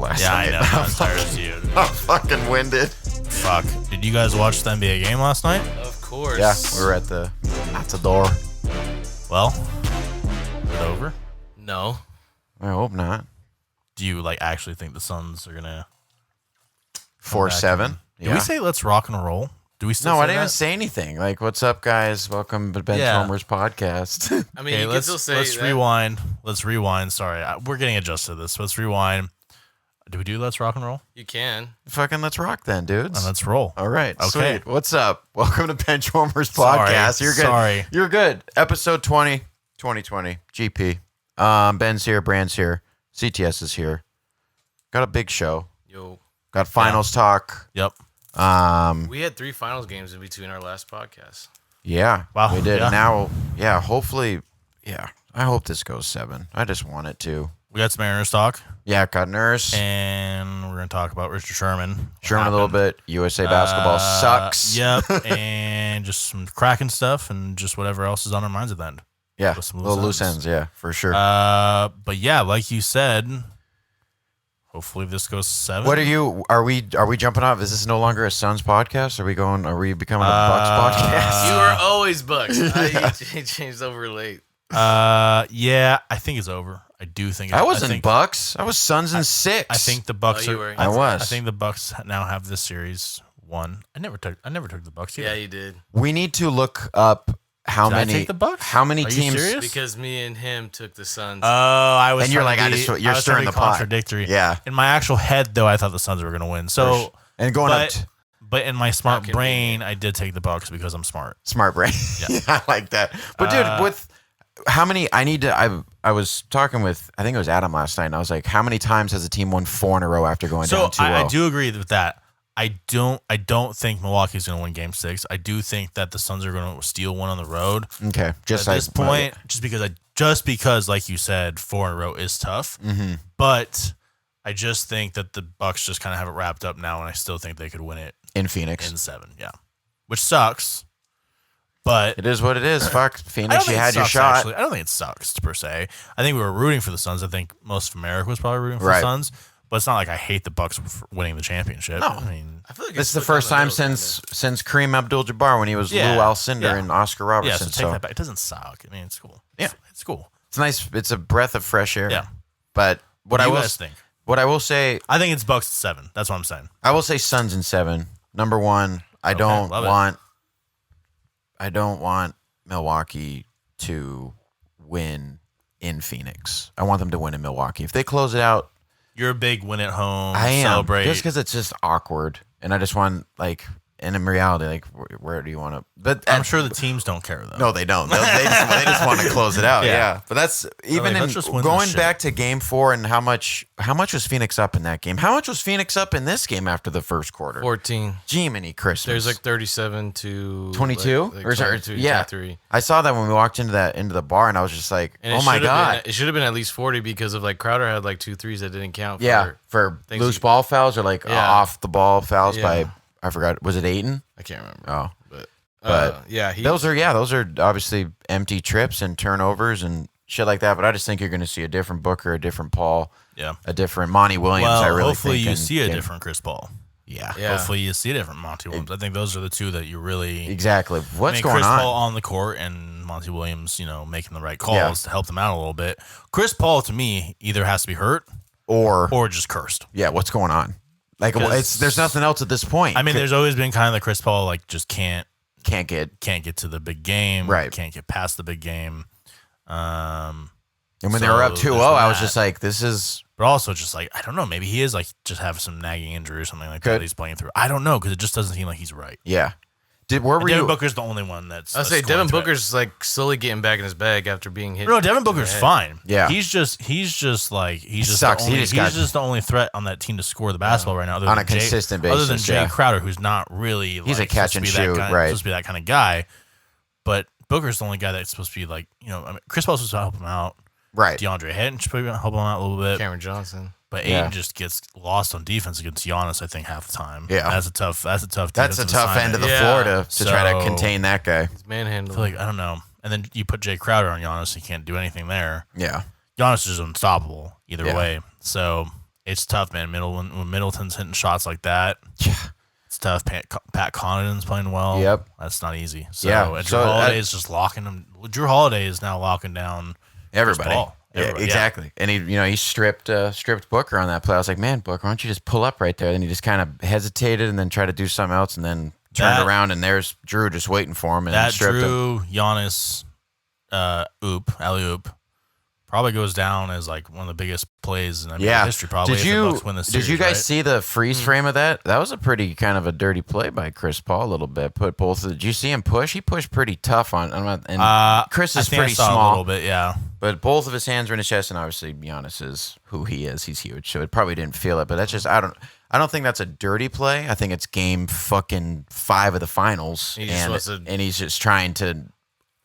last night. Yeah, I know. I'm tired as you. I'm fucking winded. Fuck. Did you guys watch the NBA game last night? Of course. Yeah, we were at the door. Well, is it over? No. I hope not. Do you actually think the Suns are gonna 4-7? Did we say let's rock and roll? Do we still No, say I didn't that? even say anything. What's up, guys? Welcome to Benchwarmers podcast. I mean, Okay, you can still say let's that. rewind. Let's rewind. Sorry, we're getting adjusted to this. Let's rewind. Do we do let's rock and roll? You can. Fucking let's rock then, dudes. And let's roll. All right. Okay. Sweet. What's up? Welcome to Benchwarmers podcast. You're good. Sorry. You're good. Episode 20, 2020. GP. Ben's here. Brand's here. CTS is here. Got a big show. Yo. Got finals talk. Yep. We had 3 finals games in between our last podcast. Yeah. Wow. We did. Yeah. Now, hopefully, I hope this goes 7. I just want it to. We got some Mariners talk, Yeah, got Nurse. and we're gonna talk about Richard Sherman. Sherman a little bit. USA basketball sucks. Yep. And just some cracking stuff, and just whatever else is on our minds at the end. Yeah. With some Little loose loose ends. Yeah, for sure. But yeah, like you said, hopefully this goes 7. What are we jumping off? Is this no longer a Suns podcast? Are we becoming a Bucks podcast? You were always Bucks. You changed over late. Yeah, I think it's over. I do think I wasn't Bucks. I was Suns in 6. I think the Bucks Oh, you are. were. I was. I think the Bucks now have this series won. I never took the Bucks either. Yeah, you did. We need to look up how Did many. I take the Bucks? How many Are you teams? serious? Because me and him took the Suns. Oh, I was. And you're trying like, to you're was trying stirring to the be pot. contradictory. Yeah. In my actual head, though, I thought the Suns were going to win. So, And going up. but in my smart How brain, I did take the Bucks because I'm smart. Smart brain. Yeah. I like that. But dude, with how many? I was talking with, I think it was Adam last night, and I was like, how many times has a team won 4 in a row after going down 2-0? I do agree with that. I don't think Milwaukee's going to win Game 6. I do think that the Suns are going to steal one on the road. Okay, just At like this point, just because, like you said, 4 in a row is tough. Mm-hmm. But I just think that the Bucks just kind of have it wrapped up now, and I still think they could win it in Phoenix. in 7. Yeah, which sucks. But It is what it is. Fuck I don't Phoenix, you think it had your sucks, shot. actually. I don't think it sucks per se. I think we were rooting for the Suns. I think most of America was probably rooting for Right. the Suns. But it's not like I hate the Bucks for winning the championship. No. I mean, I feel like This is the split down first time middle, since Kareem Abdul-Jabbar when he was Yeah. Lou Alcindor Yeah. and Oscar yeah. Robertson. So take that back. It doesn't suck. I mean, it's cool. Yeah. It's cool. It's nice. It's a breath of fresh air. Yeah. But What do you guys think? what I will say, I think it's Bucks at 7. That's what I'm saying. I will say Suns in 7. Number 1, I don't love want Milwaukee to win in Phoenix. I want them to win in Milwaukee. If they close it out, You're a big win at home. I am. Celebrate. Just because it's just awkward, and I just want and in reality, where do you want to? But I'm sure the teams don't care though. No, they don't. They just want to close it out. Yeah. Yeah. But that's even like, in let's just win going this shit. back to Game 4 and how much was Phoenix up in that game? How much was Phoenix up in this game after the first quarter? 14. Jiminy Christmas. There's like 37 to 22 like or sorry, 22, yeah. 23. I saw that when we walked into the bar, and I was just like, And oh my god. it should have been at least 40 because of Crowder had like 2 threes that didn't count. For things loose you- ball fouls or Yeah. off the ball fouls Yeah. by, I forgot, was it Ayton? I can't remember. Oh. But yeah, Those are obviously empty trips and turnovers and shit like that. But I just think you're going to see a different Booker, a different Paul, Yeah. a different Monty Williams. Well, I really hopefully think you in see a game- different Chris Paul. Yeah, Yeah. Hopefully you see a different Monty Williams. I think those are the two that you really exactly. What's going Chris on? Paul on the court and Monty Williams, making the right calls to help them out a little bit. Chris Paul to me either has to be hurt or just cursed. Yeah, what's going on? Because- there's nothing else at this point. I mean, there's always been kind of the Chris Paul just can't get can't get to the big game, Right. Can't get past the big game. and when they so were up 2-0, there's I was that. just like, this is But also just I don't know, maybe he is just have some nagging injury or something like that he's playing through. I don't know because it just doesn't seem like he's right. yeah. Where were Devin you? Booker's the only one that's. I'll say going Devin through it. Booker's slowly getting back in his bag after being hit. No, Devin Booker's fine. Yeah. he's just sucks. The only, He just he's the only threat on that team to score the basketball right now. Other On than a consistent basis, other than Jay yeah. Crowder, who's not really. He's a catch and supposed to be that shoot, kind, right. Supposed to be that kind of guy, but Booker's the only guy that's supposed to be Chris Paul's supposed to help him out. Right. DeAndre Ayton should probably help him out a little bit. Cameron Johnson. But Yeah. Ayton just gets lost on defense against Giannis, I think, half the time. Yeah. That's a tough That's a defensive tough end of the assignment. floor to try to So- contain that guy. He's manhandling. I feel I don't know. And then you put Jay Crowder on Giannis, he can't do anything there. Yeah. Giannis is unstoppable either Yeah. way. So It's tough, man. When Middleton's hitting shots like that, Yeah. it's tough. Pat Connaughton's playing well. Yep. That's not easy. So, Yeah. Drew Holiday is just locking him. Drew Holiday is now locking down Everybody. Paul. Yeah, exactly. And he stripped Booker on that play. I was like, man, Booker, why don't you just pull up right there? Then he just kind of hesitated and then tried to do something else and then turned around and there's Drew just waiting for him and that stripped Drew him. Giannis alley-oop probably goes down as like one of the biggest plays in NBA history. Probably. Did you guys see the freeze frame of that? That was a pretty kind of a dirty play by Chris Paul a little bit. Did you see him push? He pushed pretty tough on. Chris is pretty small, a little bit, yeah. But both of his hands were in his chest, and obviously Giannis is who he is. He's huge, so it probably didn't feel it. But that's just I don't think that's a dirty play. I think it's game fucking 5 of the finals, and he's just trying to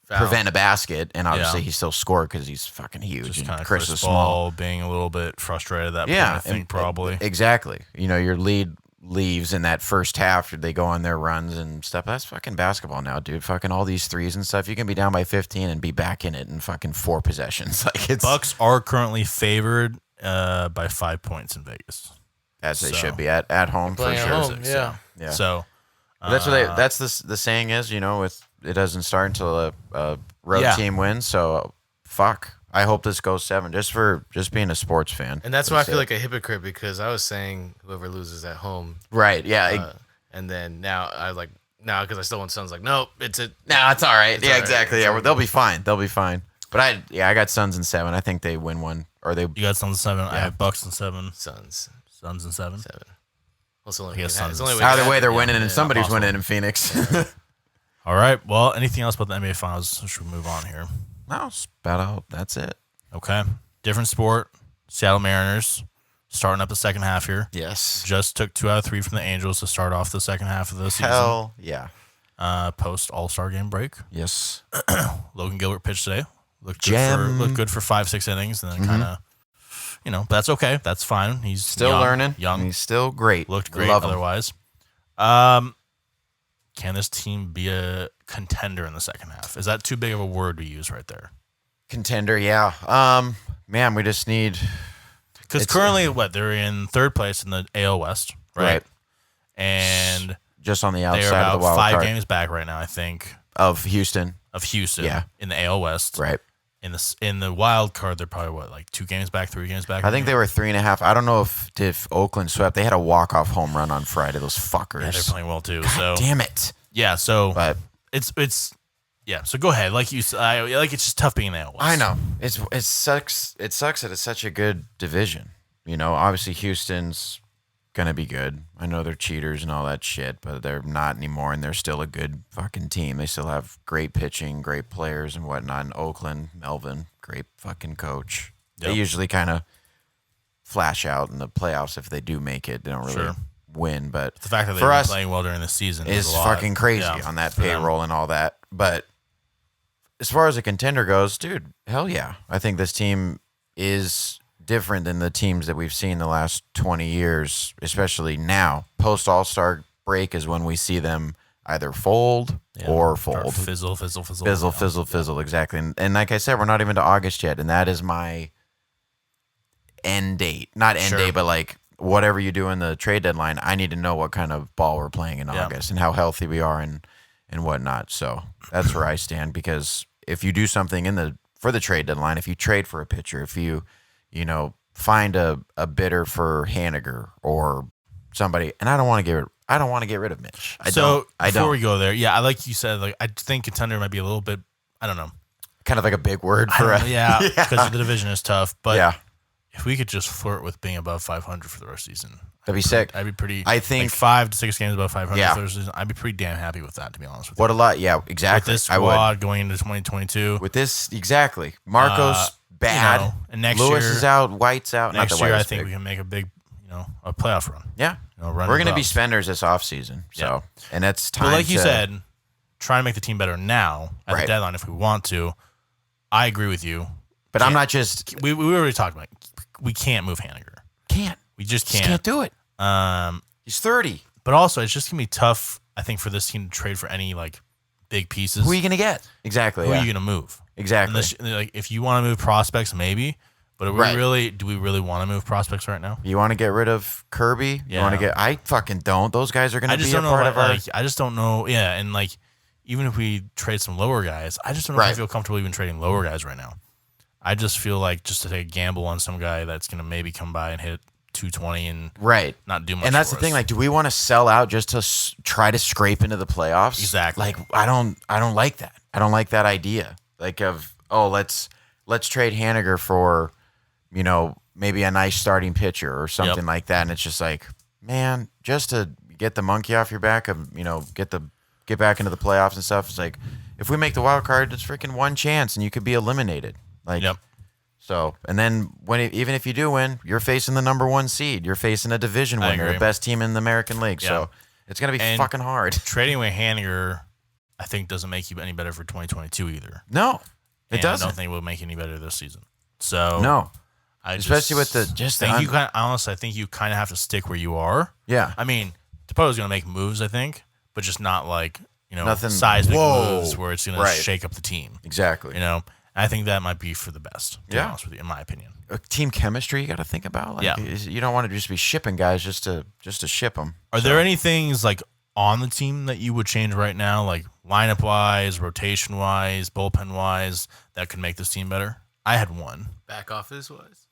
prevent a basket, and obviously he still scored because he's fucking huge. Just and kind of Chris is small, being a little bit frustrated at that point. I think probably exactly. Your lead leaves in that first half. They go on their runs and stuff. That's fucking basketball now, dude. Fucking all these threes and stuff. You can be down by 15 and be back in it in fucking 4 possessions. Like it's Bucks are currently favored by 5 points in Vegas, as they should be at home for sure. Home, yeah. So that's what that's the saying is. With it doesn't start until a road team wins. So fuck. I hope this goes 7 just being a sports fan. And that's why I feel like a hypocrite because I was saying whoever loses at home. Right, yeah. And then now because I still want Suns like, nope, it's all right. Yeah, exactly. Yeah, they'll be fine. They'll be fine. But I got Suns in 7. I think they win one. You got Suns in 7. Yeah. I have Bucks in 7. Suns in 7. Also, I guess Suns. Either way, they're winning, and somebody's winning in Phoenix. All right. Well, anything else about the NBA Finals? Should we move on here? No, that's it. Okay. Different sport. Seattle Mariners starting up the second half here. Yes. Just took 2 out of 3 from the Angels to start off the second half of the season. Hell yeah. Post All-Star game break. Yes. Logan Gilbert pitched today. Looked good for 5-6 innings, and then kind of, but that's okay. That's fine. He's still learning. Young. He's still great. Looked great otherwise. Can this team be a contender in the second half? Is that too big of a word to use right there? Contender, yeah. Man, we just need... Because currently, they're in 3rd place in the AL West, right? And just on the outside they're about of the wild 5 card. games back right now, I think. Of Houston. Yeah. In the AL West. Right. In the wild card, they're probably 2 games back, 3 games back. I think they were 3.5. I don't know if Oakland swept. They had a walk-off home run on Friday. Those fuckers. Yeah, they're playing well too. God damn it. Yeah. So, but it's yeah. So go ahead. Like you said, it's just tough being in the AL West. I know it sucks. It sucks that it's such a good division. Obviously Houston's gonna be good. I know they're cheaters and all that shit, but they're not anymore, and they're still a good fucking team. They still have great pitching, great players, and whatnot. In Oakland, Melvin, great fucking coach. Yep. They usually kind of flash out in the playoffs if they do make it. They don't really win, but the fact that they've been playing well during the season is fucking crazy on that payroll and all that. But as far as a contender goes, dude, hell yeah. I think this team is different than the teams that we've seen the last 20 years, especially now. Post All-Star break is when we see them either fold or fold. Or fizzle. Fizzle, exactly. And like I said, we're not even to August yet, and that is my end date. Not end date, but whatever you do in the trade deadline, I need to know what kind of ball we're playing in August and how healthy we are and whatnot. So that's where I stand, because if you do something for the trade deadline, if you trade for a pitcher, if you find a bidder for Haniger or somebody, and I don't want to get rid of Mitch. Before we go there, like you said, I think contender might be a little bit, I don't know, kind of like a big word for us. Because the division is tough. But if we could just flirt with being above 500 for the rest of the season, that'd be sick. I'd be pretty. I think 5 to 6 games above 500 for the rest of the season. I'd be pretty damn happy with that, to be honest with you. What a lot, exactly. With this squad going into 2022, with this exactly, Marco's bad, and next Lewis year is out, White's out. Next year, I think we can make a big, a playoff run. Yeah, we're going to be spenders this offseason. So, and that's time. But like you said, try to make the team better now at the deadline if we want to. I agree with you, but I'm not just. We already talked about it. We can't move Haniger. We just can't do it. He's 30. But also, it's just gonna be tough, I think, for this team to trade for any big pieces. Who are you gonna get? Exactly. Who are you gonna move? Exactly. If you want to move prospects, maybe. But do we really want to move prospects right now? You want to get rid of Kirby? Yeah. You want to get? I fucking don't. Those guys are going to be a part of our. I just don't know. Yeah, and like even if we trade some lower guys, I just don't know if I feel comfortable even trading lower guys right now. I just feel like just to take a gamble on some guy that's going to maybe come by and hit 220 and not do much. And that's the thing. Like, do we want to sell out just to try to scrape into the playoffs? Exactly. Like, I don't like that. I don't like that idea. Like let's trade Haniger for, maybe a nice starting pitcher or something like that. And it's just like, man, just to get the monkey off your back of, get back into the playoffs and stuff. It's like, if we make the wild card, it's freaking one chance and you could be eliminated. Like, so, and then even if you do win, you're facing the number 1 seed. You're facing a division winner, the best team in the American League. So it's going to be fucking hard. Trading away Haniger, I think, doesn't make you any better for 2022 either. No, it doesn't. I don't think it will make you any better this season. So no, especially with the honestly, I think you kind of have to stick where you are. Yeah, I mean, Depoto's going to make moves, I think, but just not like nothing seismic moves where it's going to shake up the team. Exactly. I think that might be for the best. To be honest with you, in my opinion. Team chemistry you got to think about. Like, you don't want to just be shipping guys just to ship them. Are there any things like on the team that you would change right now, like lineup wise, rotation wise, bullpen wise, that could make this team better? I had one. Back office wise.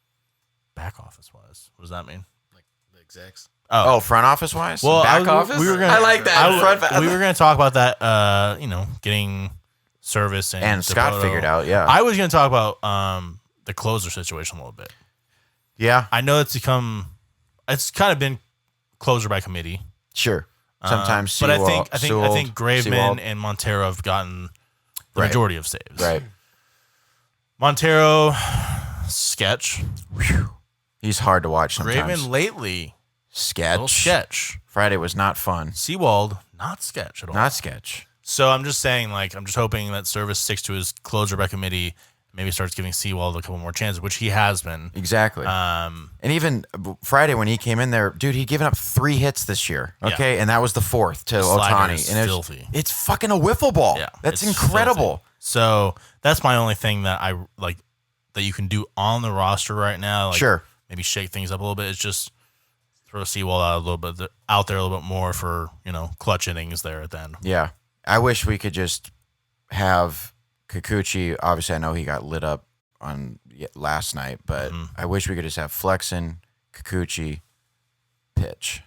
Back office wise. What does that mean? Like the execs. Oh, front office wise. Well, back office. I like that. We were going to talk about that. Getting service and Scott Dipoto. Figured out. Yeah, I was going to talk about the closer situation a little bit. Yeah, I know it's kind of been closer by committee. Sure. Sometimes, but I think Graveman and Montero have gotten the majority of saves. Right. Montero, sketch. He's hard to watch sometimes. Graveman lately, sketch. Friday was not fun. Seawald, not sketch at all. Not sketch. So I'm just saying, I'm just hoping that Service sticks to his closer by committee. Maybe starts giving Seawald a couple more chances, which he has been. Exactly. And even Friday when he came in there, dude, he'd given up 3 hits this year. Okay, and that was the 4th to Ohtani. And filthy. It's fucking a wiffle ball. Yeah, that's incredible. Filthy. So that's my only thing that I like that you can do on the roster right now. Sure. Maybe shake things up a little bit. It's just throw Seawald out there a little bit more for clutch innings there at the end. Yeah, I wish we could just have Kikuchi. Obviously, I know he got lit up on last night, but I wish we could just have Flexen, Kikuchi, pitch,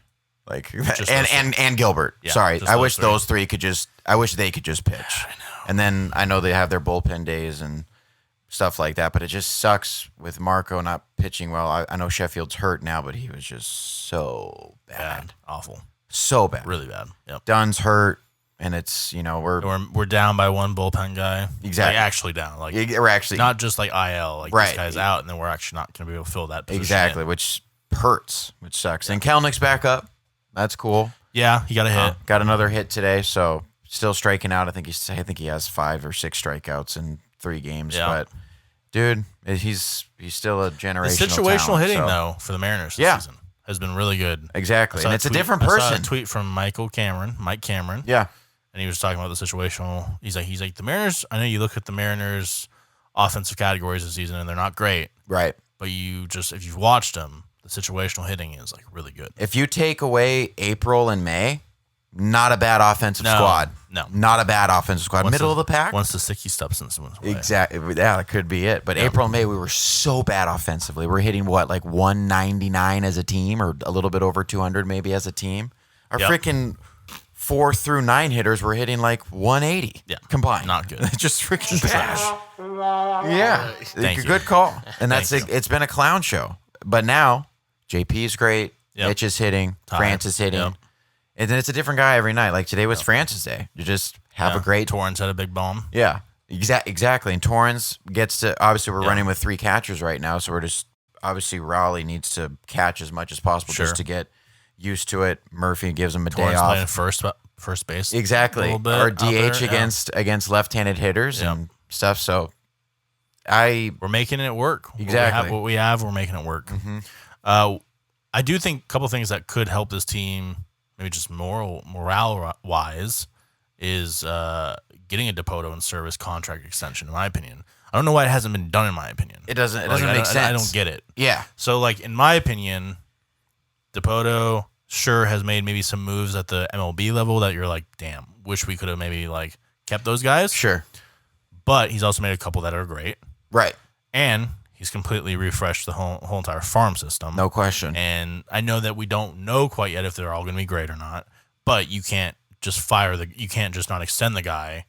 and Gilbert. Yeah, sorry, I wish those three could just. I wish they could just pitch. I know. And then I know they have their bullpen days and stuff like that, but it just sucks with Marco not pitching well. I know Sheffield's hurt now, but he was just so bad. Awful, so bad, really bad. Yep. Dunn's hurt. And it's we're down by one bullpen guy. Exactly, actually down. We're actually not just IL. This guy's out, and then we're actually not going to be able to fill that position. Exactly, which hurts, which sucks. And Kelnick's back up. That's cool. Yeah, he got a hit. Got another hit today, so still striking out. I think he has 5 or 6 strikeouts in 3 games. Yeah. But dude, he's still a generational. The situational talent, hitting though for the Mariners this season has been really good. Exactly, and it's a different person. I saw a tweet from Mike Cameron. Yeah. And he was talking about the situational. He's like the Mariners. I know you look at the Mariners' offensive categories this season, and they're not great. Right. But if you've watched them, the situational hitting is really good. If you take away April and May, not a bad offensive squad. No, not a bad offensive squad. Middle of the pack. Once the Sicky Stubsons wins away. Exactly. Yeah, that could be it. But April and May, we were so bad offensively. We're hitting 199 as a team, or a little bit over 200 maybe as a team. Our freaking 4 through 9 hitters were hitting 180 combined. Not good. Just freaking bad. Yeah. Good call. And it's been a clown show. But now, JP's great. Mitch is hitting. France is hitting. Yep. And then it's a different guy every night. Like today was Francis Day. You just have a great. Torrens had a big bomb. Yeah. Exactly. And Torrens gets to. Obviously, we're running with 3 catchers right now. So we're just. Obviously, Raleigh needs to catch as much as possible just to get used to it. Murphy gives him a day off. Playing first base. Exactly. Or DH against left-handed hitters and stuff. So we're making it work. Exactly. What we have, we're making it work. Mm-hmm. I do think a couple things that could help this team, maybe just morale-wise, is getting a Dipoto and Service contract extension, in my opinion. I don't know why it hasn't been done, in my opinion. It doesn't make sense. I don't get it. Yeah. So, like, in my opinion, Dipoto sure has made maybe some moves at the MLB level that you're like, damn, wish we could have maybe, like, kept those guys. Sure. But he's also made a couple that are great. Right. And he's completely refreshed the whole entire farm system. No question. And I know that we don't know quite yet if they're all going to be great or not, but you can't just you can't just not extend the guy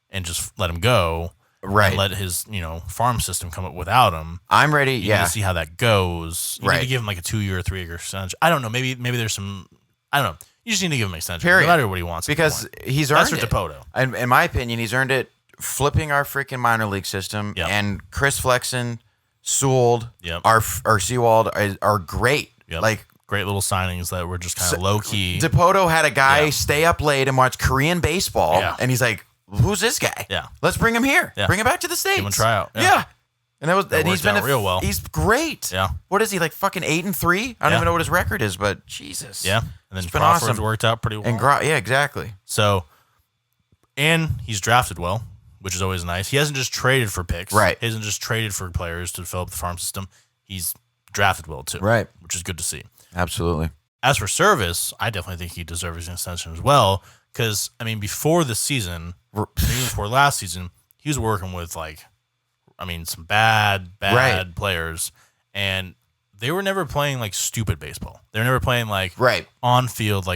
and just let him go. Right. And let his, farm system come up without him. I'm ready. You need to see how that goes. You need to give him like a 2-year or 3-year extension. I don't know. Maybe there's some, I don't know. You just need to give him an extension. Period. No matter what he wants. Because he's earned it. That's for Dipoto. In my opinion, he's earned it flipping our freaking minor league system. Yep. And Chris Flexen, Sewald, Yep. our Sewald are great. Yep. Like, great little signings that were just kind of low key. Dipoto had a guy stay up late and watch Korean baseball. Yeah. And he's like, who's this guy? Yeah. Let's bring him here. Yeah. Bring him back to the States. Give him a tryout. Yeah. And he's been real well. He's great. Yeah. What is he, like fucking 8-3? I don't even know what his record is, but Jesus. Yeah. And then It's been Crawford's awesome. worked out pretty well. And yeah, exactly. So, and he's drafted well, which is always nice. He hasn't just traded for picks. Right. He hasn't just traded for players to fill up the farm system. He's drafted well too. Right. Which is good to see. Absolutely. As for Service, I definitely think he deserves an extension as well. Because, I mean, before the season, even before last season, he was working with, some bad players. And they were never playing, stupid baseball. They were never playing, on field,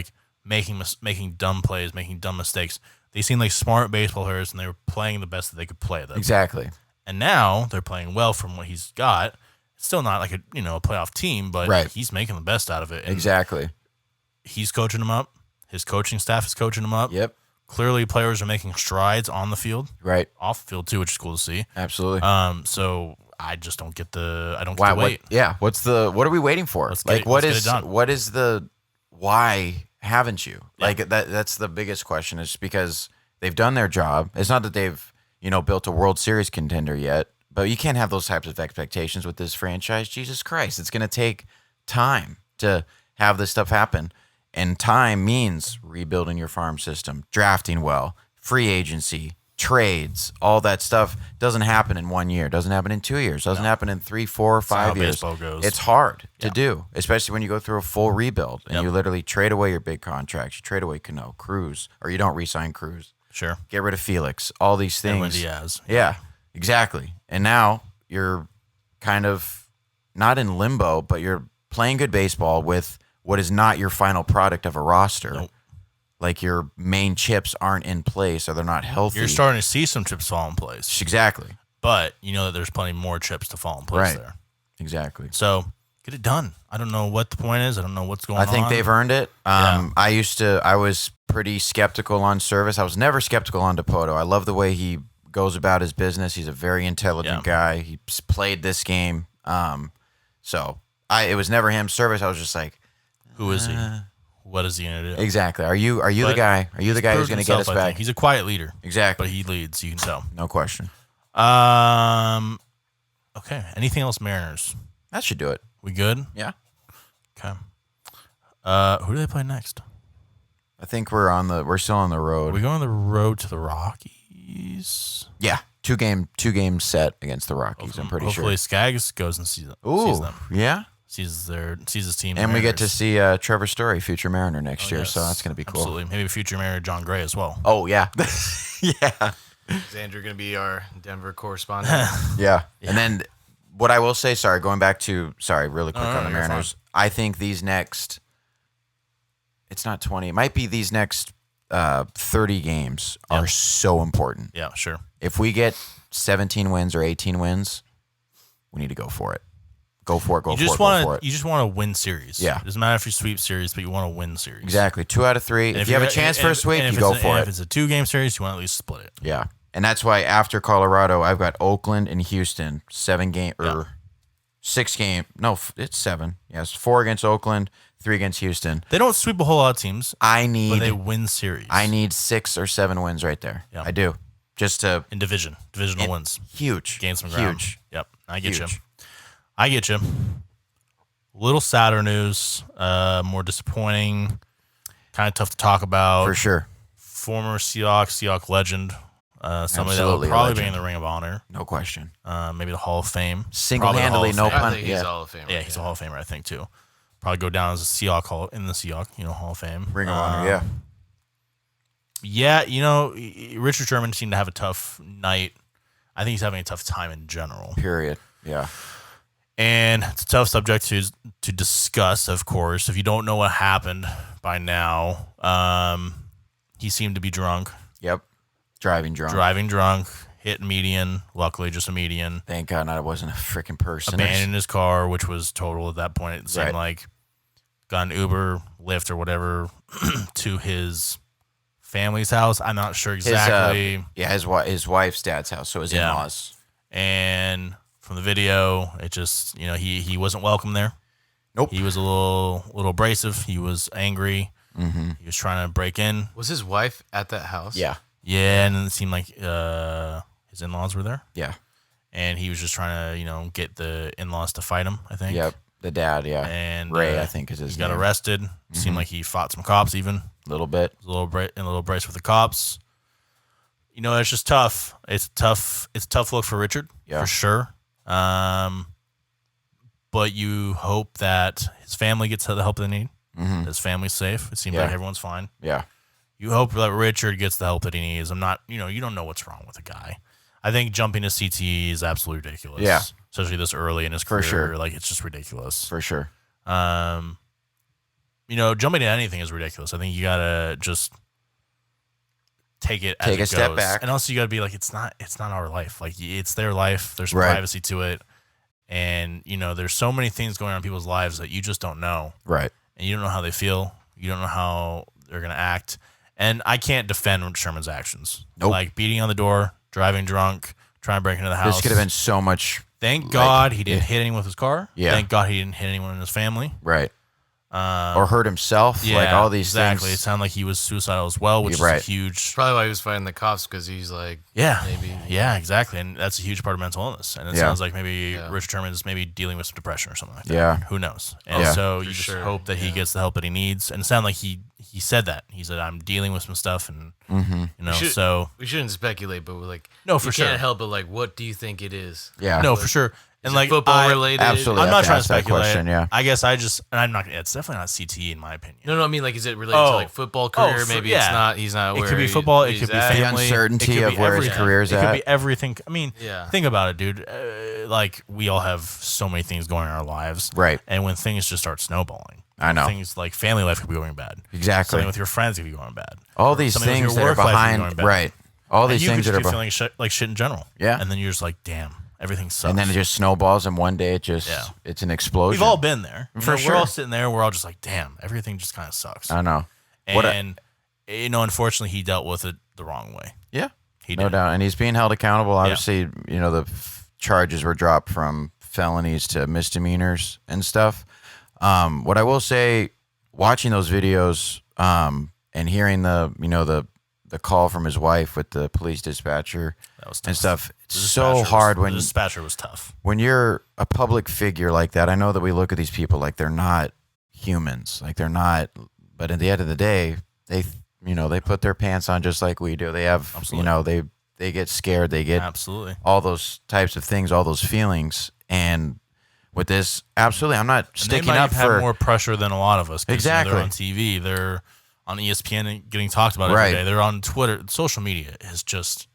making dumb plays, making dumb mistakes. They seemed like smart baseball players, and they were playing the best that they could play them. Exactly. And now they're playing well from what he's got. It's still not like a playoff team, but he's making the best out of it. And exactly. He's coaching them up. His coaching staff is coaching them up. Yep. Clearly, players are making strides on the field. Right. Off the field too, which is cool to see. Absolutely. So I just don't get the wait. What are we waiting for? What is the why haven't you? Yeah. That's the biggest question, is because they've done their job. It's not that they've, built a World Series contender yet, but you can't have those types of expectations with this franchise. Jesus Christ. It's going to take time to have this stuff happen. And time means rebuilding your farm system, drafting well, free agency, trades, all that stuff doesn't happen in 1 year, doesn't happen in 2 years, doesn't happen in 3, 4, 5 years. Baseball goes. It's hard to do, especially when you go through a full rebuild and you literally trade away your big contracts. You trade away Cano, Cruz, or you don't re-sign Cruz. Sure. Get rid of Felix, all these things. And Diaz. Yeah, exactly. And now you're kind of not in limbo, but you're playing good baseball with what is not your final product of a roster. Nope. Like, your main chips aren't in place, or they're not healthy. You're starting to see some chips fall in place. Exactly. But you know that there's plenty more chips to fall in place there. Exactly. So get it done. I don't know what the point is. I don't know what's going on. I think they've earned it. I was pretty skeptical on Service. I was never skeptical on Dipoto. I love the way he goes about his business. He's a very intelligent guy. He's played this game. It was never him. Service, I was just like, who is he? What is he gonna do? Exactly. Are you the guy? Are you the guy who's gonna get us back? He's a quiet leader. Exactly. But he leads. You can tell. No question. Okay. Anything else, Mariners? That should do it. We good? Yeah. Okay. Who do they play next? I think we're still on the road. Are we going on the road to the Rockies? Yeah. Two game set against the Rockies. I'm pretty sure. Hopefully Skaggs goes and sees them. Yeah. Sees his team. And we get to see Trevor Story, future Mariner, next year. Yes. So that's going to be cool. Absolutely. Maybe future Mariner John Gray as well. Oh, yeah. Yeah. Is Andrew going to be our Denver correspondent? Yeah. And then what I will say, really quick on the Mariners. I think these next, it's not 20, it might be these next 30 games are so important. Yeah, sure. If we get 17 wins or 18 wins, we need to go for it. Go for it. You just want to win series. Yeah. It doesn't matter if you sweep series, but you want to win series. Exactly. 2 out of 3. If you have a chance for a sweep, you go for it. If it's a 2-game series, you want to at least split it. Yeah. And that's why after Colorado, I've got Oakland and Houston, 6 game. No, it's 7. Yes. 4 against Oakland, 3 against Houston. They don't sweep a whole lot of teams. But they win series. I need 6 or 7 wins right there. Yeah. I do. Just to. In divisional wins. Huge. Gain some ground. Huge. Yep. I get you. Little sadder news, more disappointing, kind of tough to talk about. For sure. Former Seahawk legend, Somebody that will probably be in the Ring of Honor. No question. Maybe the Hall of Fame. Single-handedly, no pun. I think he's a Hall of Famer. Yeah, he's a Hall of Famer, I think, too. Probably go down as a Seahawk Hall of Fame. Ring of Honor, yeah. Yeah, Richard Sherman seemed to have a tough night. I think he's having a tough time in general. Period. Yeah. And it's a tough subject to discuss, of course. If you don't know what happened by now, he seemed to be drunk. Yep. Driving drunk. Hit median. Luckily, just a median. Thank God I wasn't a freaking person. Abandoned his car, which was total at that point. It seemed like got an Uber, Lyft, or whatever to his family's house. I'm not sure exactly. His wife's dad's house. So it was in-laws. And from the video, it just he wasn't welcome there. Nope. He was a little abrasive. He was angry. Mm-hmm. He was trying to break in. Was his wife at that house? Yeah. Yeah, and it seemed like his in-laws were there. Yeah. And he was just trying to get the in-laws to fight him, I think. Yep. The dad, yeah. And Ray, I think is his name. He got arrested. Mm-hmm. Seemed like he fought some cops even. A little bit. A little brace with the cops. It's just tough. It's a tough look for Richard, for sure. But you hope that his family gets the help they need. Mm-hmm. His family's safe. It seems like everyone's fine. Yeah. You hope that Richard gets the help that he needs. I'm not, you don't know what's wrong with the guy. I think jumping to CTE is absolutely ridiculous. Yeah. Especially this early in his career. For sure. Like, it's just ridiculous. For sure. Jumping to anything is ridiculous. I think you got to just take it as it goes. Take a step back. And also you got to be like, it's not our life. Like, it's their life. There's privacy to it. And, there's so many things going on in people's lives that you just don't know. Right. And you don't know how they feel. You don't know how they're going to act. And I can't defend Sherman's actions. Nope. Like beating on the door, driving drunk, trying to break into the house. This could have been so much. Thank God he didn't hit anyone with his car. Yeah. Thank God he didn't hit anyone in his family. Right. Or hurt himself. Yeah, like all these things. Exactly. It sounded like he was suicidal as well, which is a huge. Probably why he was fighting the cops, because he's like, maybe. Yeah, exactly. And that's a huge part of mental illness. And it sounds like maybe Richard Sherman is maybe dealing with some depression or something like that. Yeah. Who knows? And so you just hope that he gets the help that he needs. And it sounded like he said that. He said, I'm dealing with some stuff. And, so. We shouldn't speculate, but we're like, no, for sure. You can't help but what do you think it is? Yeah. No, for sure. And like football related, absolutely. I'm not trying to speculate. Question, I guess and I'm not. It's definitely not CTE in my opinion. No, I mean, like, is it related to like football career? Maybe it's not. He's not. It could be football. It could be family. The uncertainty of where his career's at. It could be everything. I mean, think about it, dude. Like, we all have so many things going on in our lives, right? And when things just start snowballing, I know things like family life could be going bad. Exactly. Something with your friends could be going bad. All these things that are behind, right? All these things that are feeling like shit in general. Yeah. And then you're just like, damn. Everything sucks. And then it just snowballs, and one day it's an explosion. We've all been there. For sure. We're all sitting there, we're all just like, damn, everything just kind of sucks. I know. And, unfortunately, he dealt with it the wrong way. Yeah. He did. No doubt. And he's being held accountable. Obviously, the charges were dropped from felonies to misdemeanors and stuff. What I will say, watching those videos and hearing the call from his wife with the police dispatcher and stuff. It's so hard when the dispatcher was tough. When you're a public figure like that. I know that we look at these people like they're not humans, like they're not. But at the end of the day, they put their pants on just like we do. They have they get scared. They get all those types of things, all those feelings, and with this, absolutely, I'm not sticking up for. They might have more pressure than a lot of us. Exactly, they're on TV. They're on ESPN getting talked about every day. They're on Twitter. Social media is just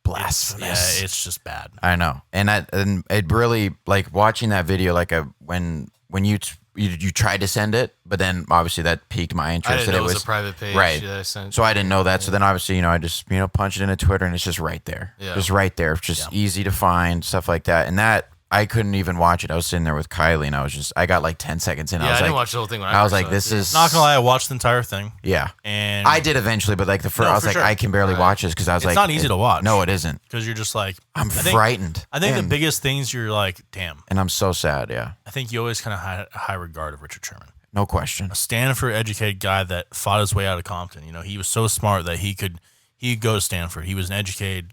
blasphemous. It's just bad. I know. And it really, like, watching that video, like when you tried to send it, but then obviously that piqued my interest. I didn't know it was a private page. Right. That I sent. So I didn't know that. So then obviously, I just, punch it into Twitter, and it's just right there. Yeah. Just right there. It's just easy to find, stuff like that. And that, I couldn't even watch it. I was sitting there with Kylie, and I got like 10 seconds in. Yeah, I didn't watch the whole thing. I was like, this is... Not gonna lie, I watched the entire thing. Yeah. And I did eventually, but like I was like, I can barely watch this because I was like... It's not easy to watch. No, it isn't. Because you're just like... I'm frightened. I think the biggest things you're like, damn. And I'm so sad, yeah. I think you always kind of had a high regard of Richard Sherman. No question. A Stanford-educated guy that fought his way out of Compton. He was so smart that he could go to Stanford. He was an educated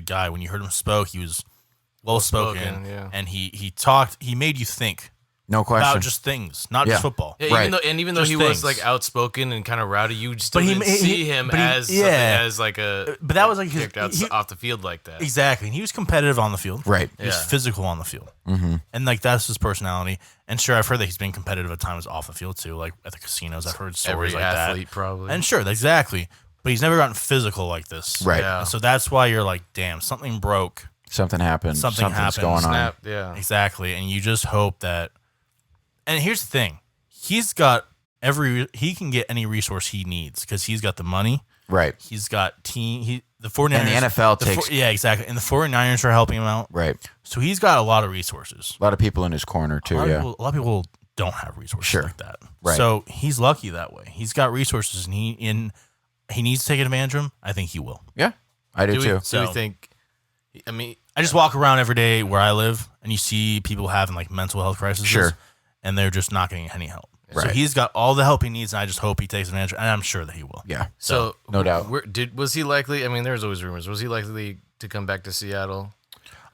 guy. When you heard him spoke, he was... well-spoken, and he talked. He made you think No question. About just things, not just football. Yeah, even though he was like outspoken and kind of rowdy, you still didn't see him as like a. But that was like off the field like that. Exactly, and he was competitive on the field. Right. He was physical on the field, and like that's his personality. And sure, I've heard that he's been competitive at times off the field too, like at the casinos. I've heard stories like that. Every athlete probably. And sure, exactly. But he's never gotten physical like this. Right. Yeah. So that's why you're like, damn, something broke. Something happened. Something's going on. Yeah. Exactly, and you just hope that. And here's the thing: he can get any resource he needs because he's got the money. Right. He's got the 49ers. And the NFL takes. Yeah, exactly. And the 49ers are helping him out. Right. So he's got a lot of resources. A lot of people in his corner too. A lot of people don't have resources like that. Right. So he's lucky that way. He's got resources, and he needs to take advantage of them. I think he will. Yeah, I do too. Do we think? I mean, I just walk around every day where I live, and you see people having like mental health crises. Sure. And they're just not getting any help. Right. So he's got all the help he needs, and I just hope he takes advantage, and I'm sure that he will. Yeah. So no doubt. Was he likely? I mean, there's always rumors. Was he likely to come back to Seattle?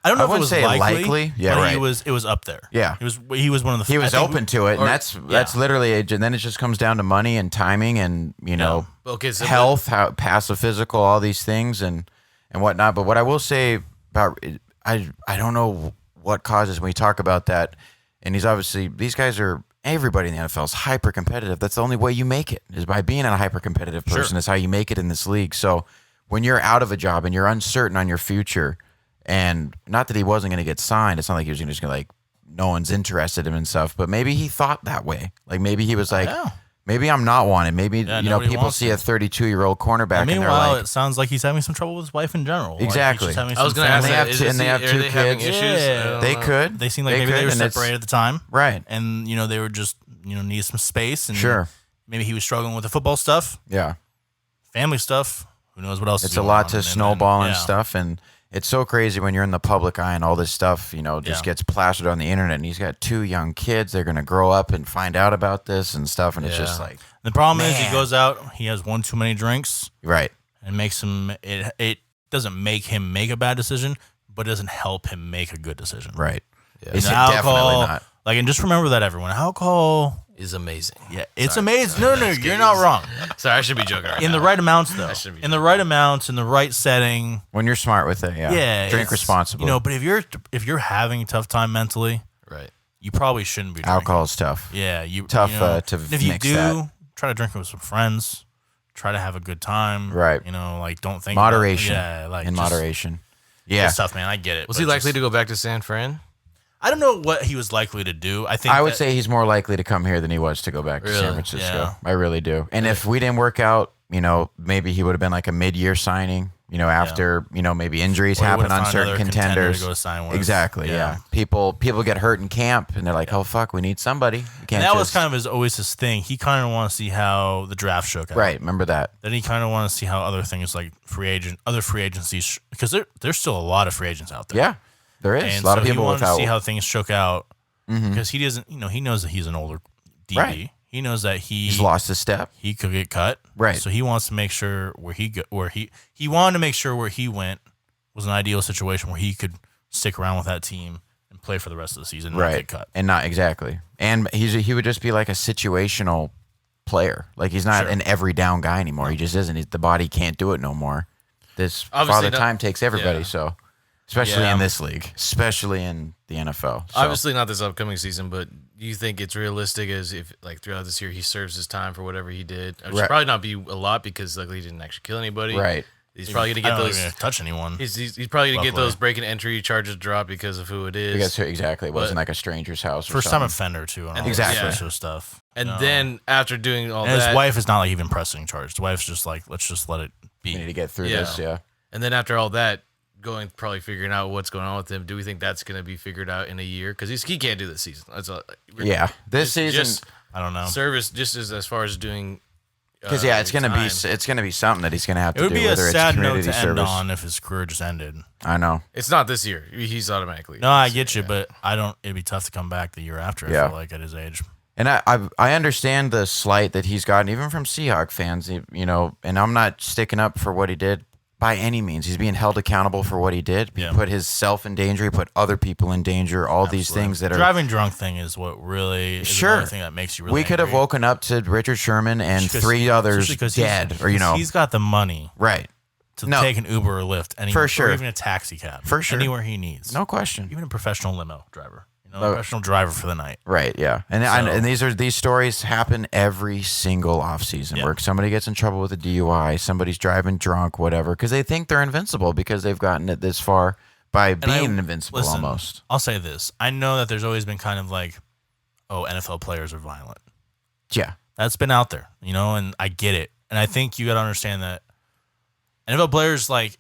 I don't know if it was say likely. Yeah, but right. it was up there. Yeah. He was one of the. He was open to it, and that's literally it. And then it just comes down to money and timing, and health, how passive, physical, all these things, and whatnot. But what I will say about I don't know what causes when we talk about that. And these guys are, everybody in the NFL is hyper competitive. That's the only way you make it, is by being a hyper competitive person. Is how you make it in this league. So when you're out of a job and you're uncertain on your future, and not that he wasn't going to get signed, it's not like he was just going to like, no one's interested in him and stuff, but maybe he thought that way. Like maybe he was like, maybe I'm not wanted. Maybe, people see a 32-year-old cornerback. Meanwhile, it sounds like he's having some trouble with his wife in general. Exactly. Like I was going to ask that. They have two kids. Yeah. They could. They seem like maybe they were separated at the time. Right. And, they were just, needed some space. And sure. Maybe he was struggling with the football stuff. Yeah. Family stuff. Who knows what else it's a lot to snowball and stuff. And it's so crazy when you're in the public eye and all this stuff, just gets plastered on the internet. And he's got 2 young kids. They're going to grow up and find out about this and stuff. And it's just like. The problem is he goes out, he has one too many drinks. Right. And makes him, it doesn't make him make a bad decision, but it doesn't help him make a good decision. Right. Yeah. Alcohol, definitely not. Like, and just remember that, everyone. Alcohol is amazing. Yeah, it's amazing. No, you're not wrong. Sorry, I should be joking right in now. The right amounts, though. In the right amounts, in the right setting. When you're smart with it, yeah. Drink responsibly. But if you're having a tough time mentally, right, you probably shouldn't be drinking. Alcohol's tough. Yeah, tough to mix if you do, that. Try to drink with some friends. Try to have a good time. Right. Don't think moderation. Moderation. Yeah, it's tough, man. I get it. Was he likely to go back to San Fran? I don't know what he was likely to do. I would say he's more likely to come here than he was to go back to San Francisco. Yeah. I really do. And if we didn't work out, maybe he would have been like a mid-year signing. After maybe injuries happen on certain contenders. To go sign with. Exactly. Yeah. People get hurt in camp, and they're like, "Oh fuck, we need somebody." And that was kind of always his thing. He kind of want to see how the draft shook out. Right. Remember that. Then he kind of want to see how other things like other free agencies, because there's still a lot of free agents out there. Yeah, there is and a lot of people he without. To see how things shook out because he doesn't. He knows that he's an older DB. Right. He knows that he's lost his step. He could get cut. Right. So he wants to make sure he wanted to make sure where he went was an ideal situation where he could stick around with that team and play for the rest of the season and not get cut. And not exactly. And he would just be like a situational player. Like he's not an every down guy anymore. No. He just isn't. The body can't do it no more. This father time takes everybody, so especially in this league, especially in the NFL. So. Obviously not this upcoming season, but do you think it's realistic as if like throughout this year he serves his time for whatever he did? It should probably not be a lot because like he didn't actually kill anybody. Right. He's probably gonna get those. Not touch anyone. He's probably gonna get those break and entry charges dropped because of who it is. Because exactly, it wasn't like a stranger's house. First time offender too. And exactly. Stuff. And then after doing all and that, his wife is not like even pressing charge. His wife's just like, let's just let it be. We need to get through this. Yeah. And then after all that, probably figuring out what's going on with him. Do we think that's going to be figured out in a year? Because he can't do this season. That's all. This season, I don't know. Service just as far as doing. Because it's gonna be something that he's gonna have to do. It would be a sad note to end on if his career just ended. I know it's not this year. He's automatically. No, I get you, but I don't. It'd be tough to come back the year after. I feel like at his age. And I understand the slight that he's gotten even from Seahawks fans. And I'm not sticking up for what he did by any means. He's being held accountable for what he did. He put himself in danger. He put other people in danger. All these things that are driving drunk thing is what really is another thing that makes you really. We could have woken up to Richard Sherman and 3 others dead, or he's got the money, right? To take an Uber or Lyft anywhere, for sure, or even a taxi cab, for sure, anywhere he needs, no question. Even a professional limo driver. A professional driver for the night. Right, yeah. And these stories happen every single offseason where somebody gets in trouble with a DUI, somebody's driving drunk, whatever, because they think they're invincible because they've gotten it this far by being invincible almost. I'll say this. I know that there's always been kind of like, NFL players are violent. Yeah. That's been out there, and I get it. And I think you got to understand that NFL players, they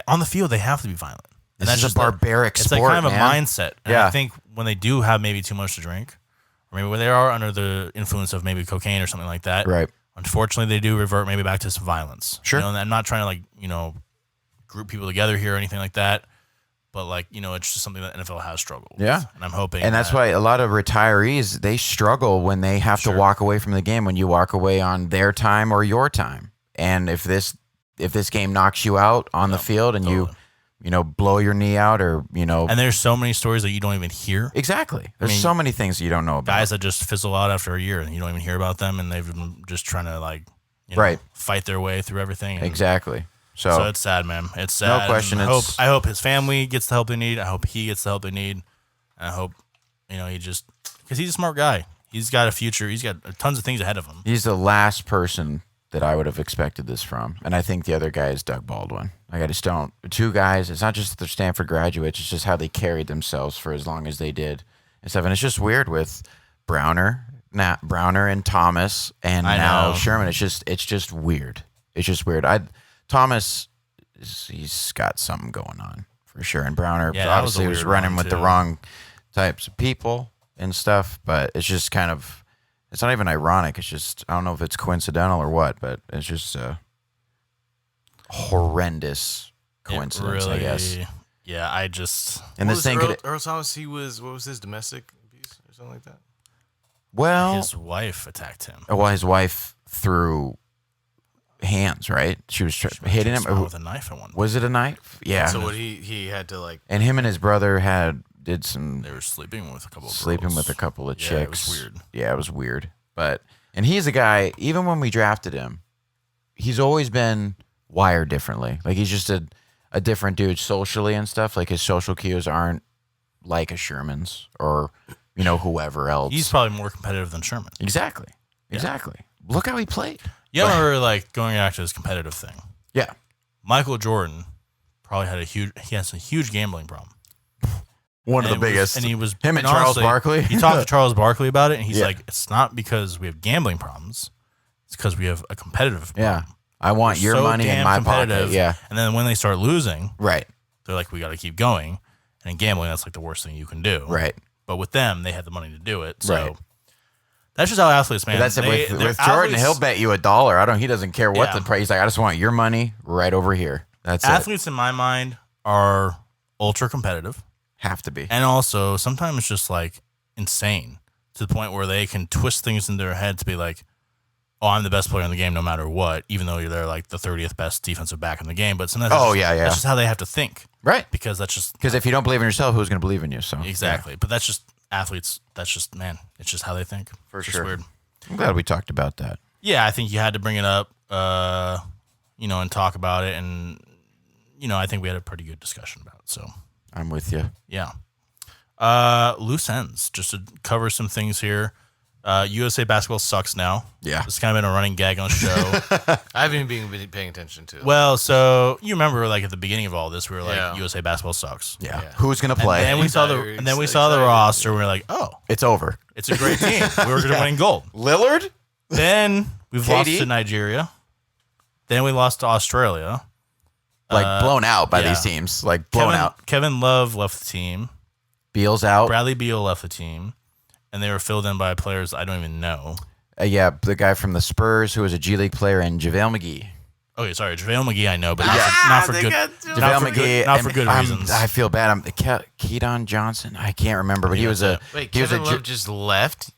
on the field, they have to be violent. And that's just a barbaric sport. It's like kind of a mindset. And I think when they do have maybe too much to drink, or maybe when they are under the influence of maybe cocaine or something like that, right? Unfortunately, they do revert maybe back to some violence. Sure. And I'm not trying to group people together here or anything like that, but it's just something that NFL has struggled with. Yeah. And I'm hoping. And that's why a lot of retirees, they struggle when they have to walk away from the game, when you walk away on their time or your time. And if this game knocks you out on the field and you blow your knee out or, And there's so many stories that you don't even hear. Exactly. There's so many things you don't know about. Guys that just fizzle out after a year and you don't even hear about them and they've been just trying to fight their way through everything. Exactly. So it's sad, man. It's sad. No question. I hope his family gets the help they need. I hope he gets the help they need. And I hope, because he's a smart guy. He's got a future. He's got tons of things ahead of him. He's the last person that I would have expected this from. And I think the other guy is Doug Baldwin. I just don't. 2 guys, it's not just that they're Stanford graduates, it's just how they carried themselves for as long as they did and stuff. And it's just weird with Browner and Thomas and now Sherman. It's just weird. It's just weird. Thomas, he's got something going on for sure. And Browner obviously was running with the wrong types of people and stuff, but it's just kind of, it's not even ironic. It's just, I don't know if it's coincidental or what, but it's just a horrendous coincidence, I guess. Yeah, I just... And this thing Earl Thomas, what was his domestic abuse or something like that? Well... His wife attacked him. Well, his wife threw hands, right? She was hitting him with a knife at one point. Was it a knife? Yeah. So what he had to And him and his brother did some... They were sleeping with a couple of chicks. Yeah, it was weird. Yeah, it was weird. And he's a guy, even when we drafted him, he's always been wired differently. He's just a different dude socially and stuff. His social cues aren't like a Sherman's or, whoever else. He's probably more competitive than Sherman. Exactly. Look how he played. Yeah, I remember going back to his competitive thing. Yeah. Michael Jordan probably has a huge gambling problem. One of the biggest. And he was him and Charles Barkley. He talked to Charles Barkley about it, and he's like, it's not because we have gambling problems. It's because we have a competitive problem. Yeah. I want your money in my pocket. Yeah. And then when they start losing, right, they're like, we got to keep going. And in gambling, that's the worst thing you can do. Right. But with them, they had the money to do it. So that's just how athletes, man. That's with Jordan, he'll bet you $1. He doesn't care what the price. He's like, I just want your money right over here. That's athletes in my mind are ultra competitive. Have to be. And also, sometimes it's just insane to the point where they can twist things in their head to be like, oh, I'm the best player in the game no matter what, even though they're the 30th best defensive back in the game. But sometimes that's just how they have to think. Right. Because if you don't believe in yourself, who's going to believe in you? So exactly. Yeah. But that's just athletes. That's just, man, it's just how they think. For it's sure. Weird. I'm glad we talked about that. Yeah, I think you had to bring it up, and talk about it. And, I think we had a pretty good discussion about it. So I'm with you. Yeah. Loose ends, just to cover some things here. USA basketball sucks now. Yeah. It's kind of been a running gag on the show. I haven't even been paying attention to it. Well, so you remember at the beginning of all this, we were like, USA basketball sucks. Yeah. Who's going to play? And then we saw the roster, and we were like, oh. It's over. It's a great team. We were going to win gold. Lillard? Then we've lost to Nigeria. Then we lost to Australia. Blown out by these teams. Blown out. Kevin Love left the team. Beal's out. Bradley Beal left the team. And they were filled in by players I don't even know. The guy from the Spurs who was a G League player, and JaVale McGee. Okay, sorry. JaVale McGee I know, but not for good reasons. I feel bad. Keaton Johnson. I can't remember, but he was a... Wait, Kevin Love just left?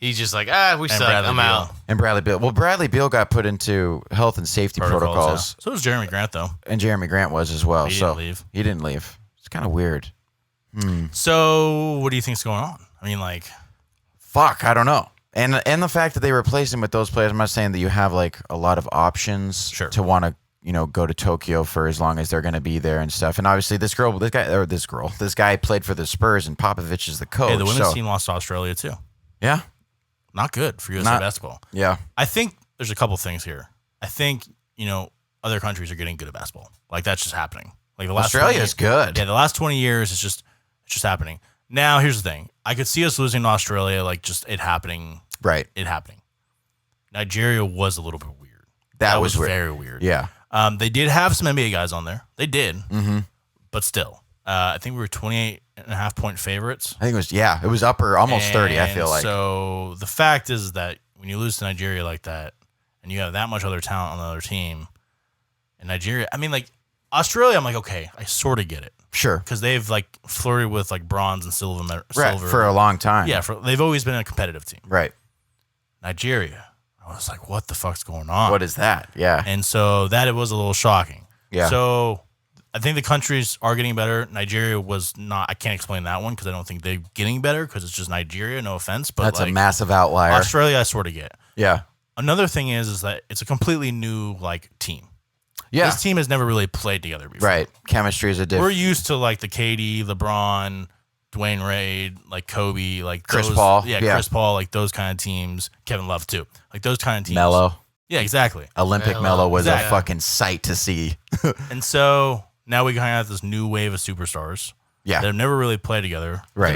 He's just like, we suck. Bradley I'm Beal. out. And Bradley Beal. Well, Bradley Beal got put into health and safety protocols. Yeah. So was Jeremy Grant, though. And Jeremy Grant was as well. He didn't leave. He didn't leave. It's kind of weird. So what do you think's going on? I mean, like, fuck, I don't know. And the fact that they replaced him with those players, I'm not saying that you have like a lot of options to want to, go to Tokyo for as long as they're going to be there and stuff. And obviously this guy played for the Spurs, and Popovich is the coach. Hey, the women's team lost to Australia too. Yeah. Not good for USA basketball. Yeah. I think there's a couple things here. I think, other countries are getting good at basketball. Like, that's just happening. Like the last Australia is good. Yeah, the last 20 years, it's just happening. Now, here's the thing. I could see us losing to Australia, like just it happening. Right. It happening. Nigeria was a little bit weird. That was weird. Very weird. Yeah. They did have some NBA guys on there. They did. Mm-hmm. But still, I think we were 28.5-point favorites. I think it was upper, almost 30, I feel like. So the fact is that when you lose to Nigeria like that, and you have that much other talent on the other team, and Nigeria, I mean, like, Australia, I'm like, okay, I sort of get it. Sure. Because they've, like, flirted with, like, bronze and silver. Right, for a long time. Yeah, they've always been a competitive team. Right. Nigeria, I was like, what the fuck's going on? What is that? Yeah. And so it was a little shocking. Yeah. So I think the countries are getting better. Nigeria was not. I can't explain that one because I don't think they're getting better because it's just Nigeria. No offense, but that's like, a massive outlier. Australia, I sort of get. Yeah. Another thing is that it's a completely new like team. Yeah. This team has never really played together before. Right. Chemistry is a different. We're used to like the KD, LeBron, Dwayne Wade, like Kobe, like Chris those, Paul. Yeah, Chris Paul, like those kind of teams. Kevin Love too. Like those kind of teams. Melo. Yeah, exactly. Olympic Melo was a fucking sight to see. And so now we kind of have this new wave of superstars. Yeah. They've never really played together. Right.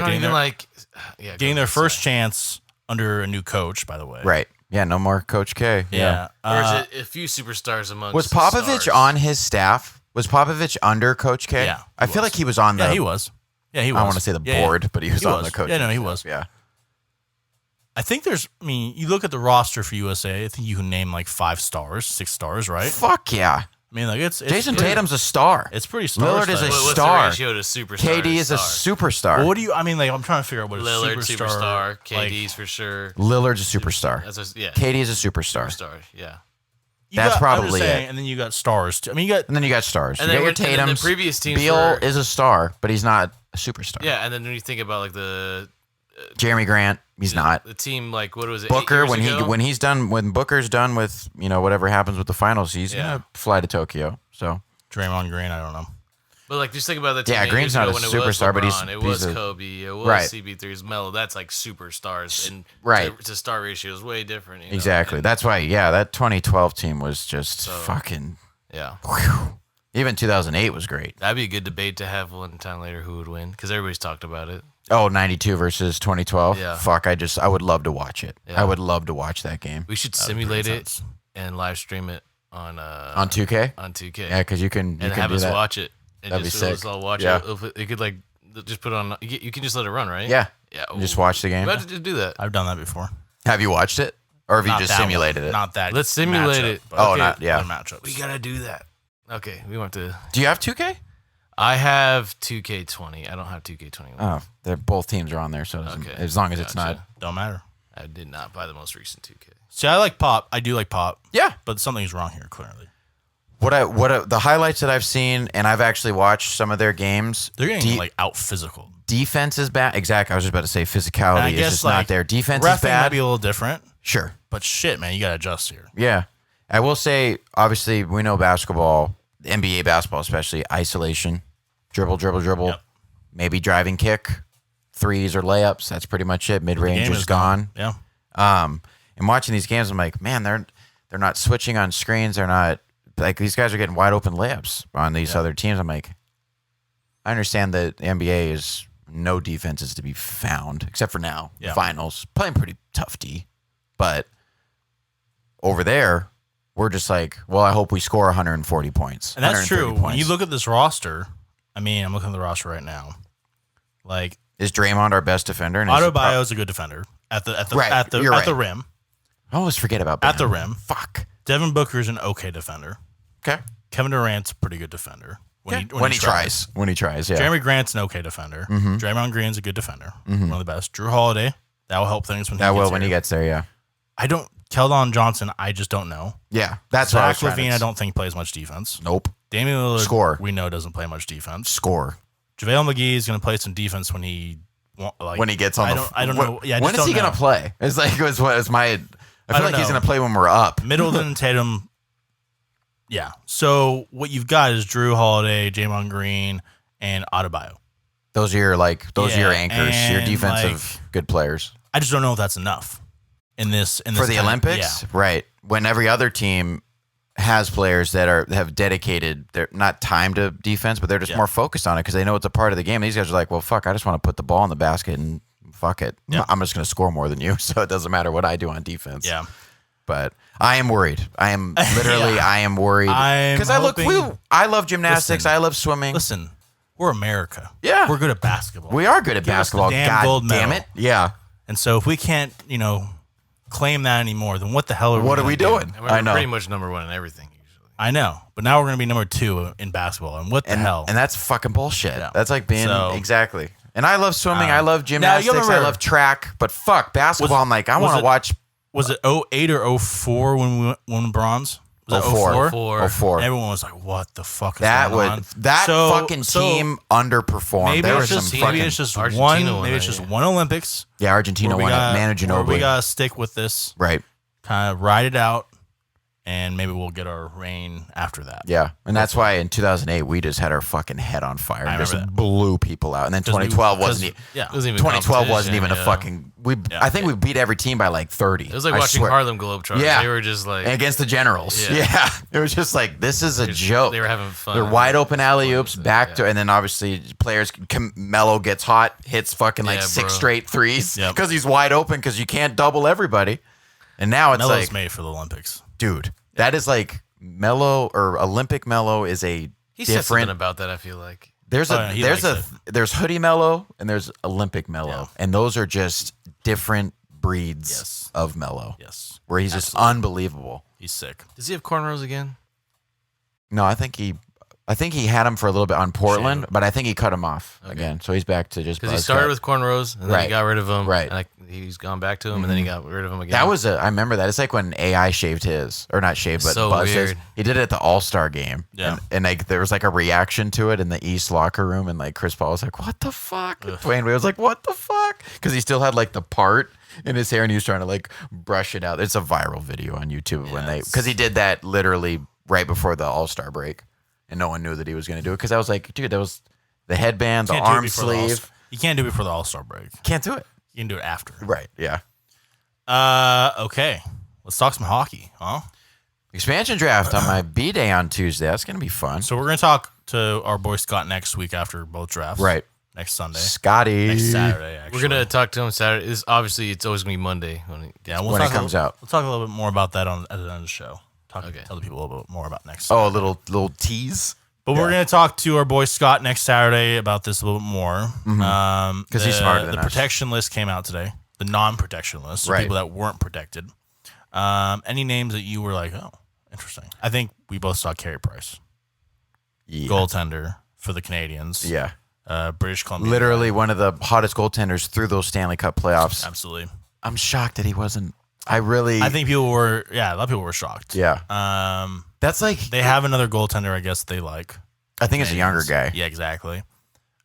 Getting their first chance under a new coach, by the way. Right. Yeah, no more Coach K. Yeah. Or is it a few superstars amongst Was Popovich stars? on his staff? Was Popovich under Coach K? Yeah. I feel like he was on the... Yeah, he was. Yeah, he was. I don't want to say the board, but he was on the coach. Yeah, no, he was. Yeah. I think you look at the roster for USA, I think you can name like 5 stars, 6 stars, right? Fuck yeah. I mean, like it's Jason Tatum's a star. It's pretty star. Lillard is a What's star. the ratio to superstar? KD is a superstar. Well, what do you? I mean, like I'm trying to figure out what Lillard, a superstar. KD's for sure. Lillard's a superstar. Yeah. KD is a superstar. Yeah. That's probably it. And then you got stars too. I mean, and then you got stars. And you then got your Tatum's. the previous teams Beal is a star, but he's not a superstar. Yeah, and then when you think about like the Jeremy Grant, he's not. The team, like what was it? Booker, 8 years ago? when Booker's done with whatever happens with the finals, he's gonna fly to Tokyo. So Draymond Green, I don't know. But like, just think about the team. Yeah, Green's not a superstar, but it was Kobe, it was CB3's Melo. That's like superstars, and to star ratio is way different. Exactly. That's why. Yeah, that 2012 team was just fucking. Yeah. Whew. Even 2008 was great. That'd be a good debate to have one time later who would win because everybody's talked about it. Oh, 92 versus 2012? Yeah. Fuck, I would love to watch it. Yeah. I would love to watch that game. We should simulate it and live stream it on 2K? On 2K. Yeah, because you can have us watch it. And That'd be sick. Let's all watch Yeah. it. You could like just put on. You can just let it run, right? Yeah. Yeah. And just watch the game. We have to just do that. I've done that before. Have you watched it? Or have you Not just that simulated one. it? Not that. Let's simulate matchup, it. but Oh, Okay. not, yeah. other matchups. We gotta do that. Okay, we want to. Do you have 2K? I have 2K20. I don't have 2K21. Oh, both teams are on there, so it doesn't, as long as it's not. Don't matter. I did not buy the most recent 2K. See, I like pop. I do like pop. Yeah. But something's wrong here, clearly. The highlights that I've seen, and I've actually watched some of their games. They're getting like out physical. Defense is bad. Exactly. I was just about to say physicality is just not there. Defense is reffing bad. might be a little different. Sure. But shit, man, you got to adjust here. Yeah. I will say, obviously, we know basketball, NBA basketball especially, isolation, dribble, Yep. maybe driving kick, threes or layups. That's pretty much it. Mid-range is gone. Yeah. And watching these games, I'm like, man, they're not switching on screens. They're not, like, these guys are getting wide open layups on these other teams. I'm like, I understand that the NBA is no defenses to be found, except for now. Yeah. Finals. Playing pretty tough D. But over there, we're just like, well, I hope we score 140 points. And that's true. Points. When you look at this roster, I mean, I'm looking at the roster right now. Like, is Draymond our best defender? And Adebayo is a good defender at the rim. I always forget about At the rim. Fuck. Devin Booker's an okay defender. Okay. Kevin Durant's a pretty good defender. When he tries. When he tries, yeah. Jeremy Grant's an okay defender. Draymond Green's a good defender. One of the best. Drew Holiday, That will help things when he gets there. Yeah. Keldon Johnson, I just don't know. Yeah, that's what I was Zach LaVine, I don't think plays much defense. Nope. Damian Lillard, Score. we know doesn't play much defense. Score. JaVale McGee is going to play some defense when he gets on I don't know. Yeah, when is he going to play? It's like I feel like he's going to play when we're up. Middleton and Tatum. Yeah. So what you've got is Drew Holiday, Draymond Green, and Adebayo. Those are your anchors, your defensive good players. I just don't know if that's enough in this for the Olympics, right? When every other team has players that have dedicated, they're not time to defense, but they're just more focused on it because they know it's a part of the game. These guys are like, well, fuck, I just want to put the ball in the basket and fuck it. Yeah. I'm just going to score more than you, so it doesn't matter what I do on defense. Yeah. But I am worried. I am literally, I am worried because I love gymnastics. I love swimming. Listen, we're America. Yeah, we're good at basketball. We are good at basketball. God damn it. Yeah. And so if we can't, claim that anymore, then what the hell are we doing? I know. Pretty much number one in everything usually. I know, but now we're going to be number 2 in basketball, and what the hell? And that's fucking bullshit. Yeah. That's like being exactly. And I love swimming. I love gymnastics. I love track. But fuck basketball. I'm like, I want to watch. Was it 08 or 04 when we won bronze? Was it 04? 04. Everyone was like, "What the fuck is going on?" That fucking team underperformed. Maybe it's just one Olympics. Yeah, Argentina won it. Manu Ginobili. We gotta stick with this. Right. Kind of ride it out, and maybe we'll get our reign after that. Yeah, and that's why in 2008 we just had our fucking head on fire and just blew people out. And then 2012 wasn't even a fucking. I think we beat every team by like 30. It was like watching Harlem Globetrotters. Yeah, they were just like against the Generals. Yeah, it was just like this is a joke. They were having fun. They're wide open alley oops back to, and then obviously players. Melo gets hot, hits fucking like 6 straight threes because he's wide open because you can't double everybody. And now it's Melo's made for the Olympics, dude. That is like Melo or Olympic Melo is a he said something about that. I feel like there's Hoodie Melo and there's Olympic Melo, and those are just different breeds of Melo. Yes, where he's just unbelievable. He's sick. Does he have cornrows again? No, I think he had him for a little bit on Portland, but I think he cut him off again. So he's back to just because he started with cornrows and then he got rid of them. Right, and he's gone back to him and then he got rid of him again. That was I remember that. It's like when AI shaved his, or not shaved, but so buzzed weird. his. He did it at the All-Star game. Yeah, and like there was like a reaction to it in the East locker room, and like Chris Paul was like, "What the fuck?" Dwayne Wade was like, "What the fuck?" Because he still had like the part in his hair and he was trying to like brush it out. It's a viral video on YouTube because he did that literally right before the All-Star break. And no one knew that he was going to do it because I was like, dude, that was the headband, the arm sleeve. You can't do it before the All-Star break. Can't do it. You can do it after. Right, yeah. Okay. Let's talk some hockey, huh? Expansion draft on my B-Day on Tuesday. That's going to be fun. So we're going to talk to our boy Scott next week after both drafts. Right. Next Sunday. Scotty. Next Saturday, actually. We're going to talk to him Saturday. It's always going to be Monday when it comes out. We'll talk a little bit more about that at the end of the show. Tell the people a little bit more about next. Oh, a little tease. But we're going to talk to our boy Scott next Saturday about this a little bit more. Because he's smarter than us. The protection list came out today. The non-protection list. So people that weren't protected. Any names that you were like, oh, interesting. I think we both saw Carey Price. Yeah. Goaltender for the Canadians. Yeah. British Columbia. Literally one of the hottest goaltenders through those Stanley Cup playoffs. Absolutely. I'm shocked that he wasn't. I think people were, a lot of people were shocked. Yeah. That's like they have another goaltender, I guess they like. I think it's a younger guy. Yeah, exactly.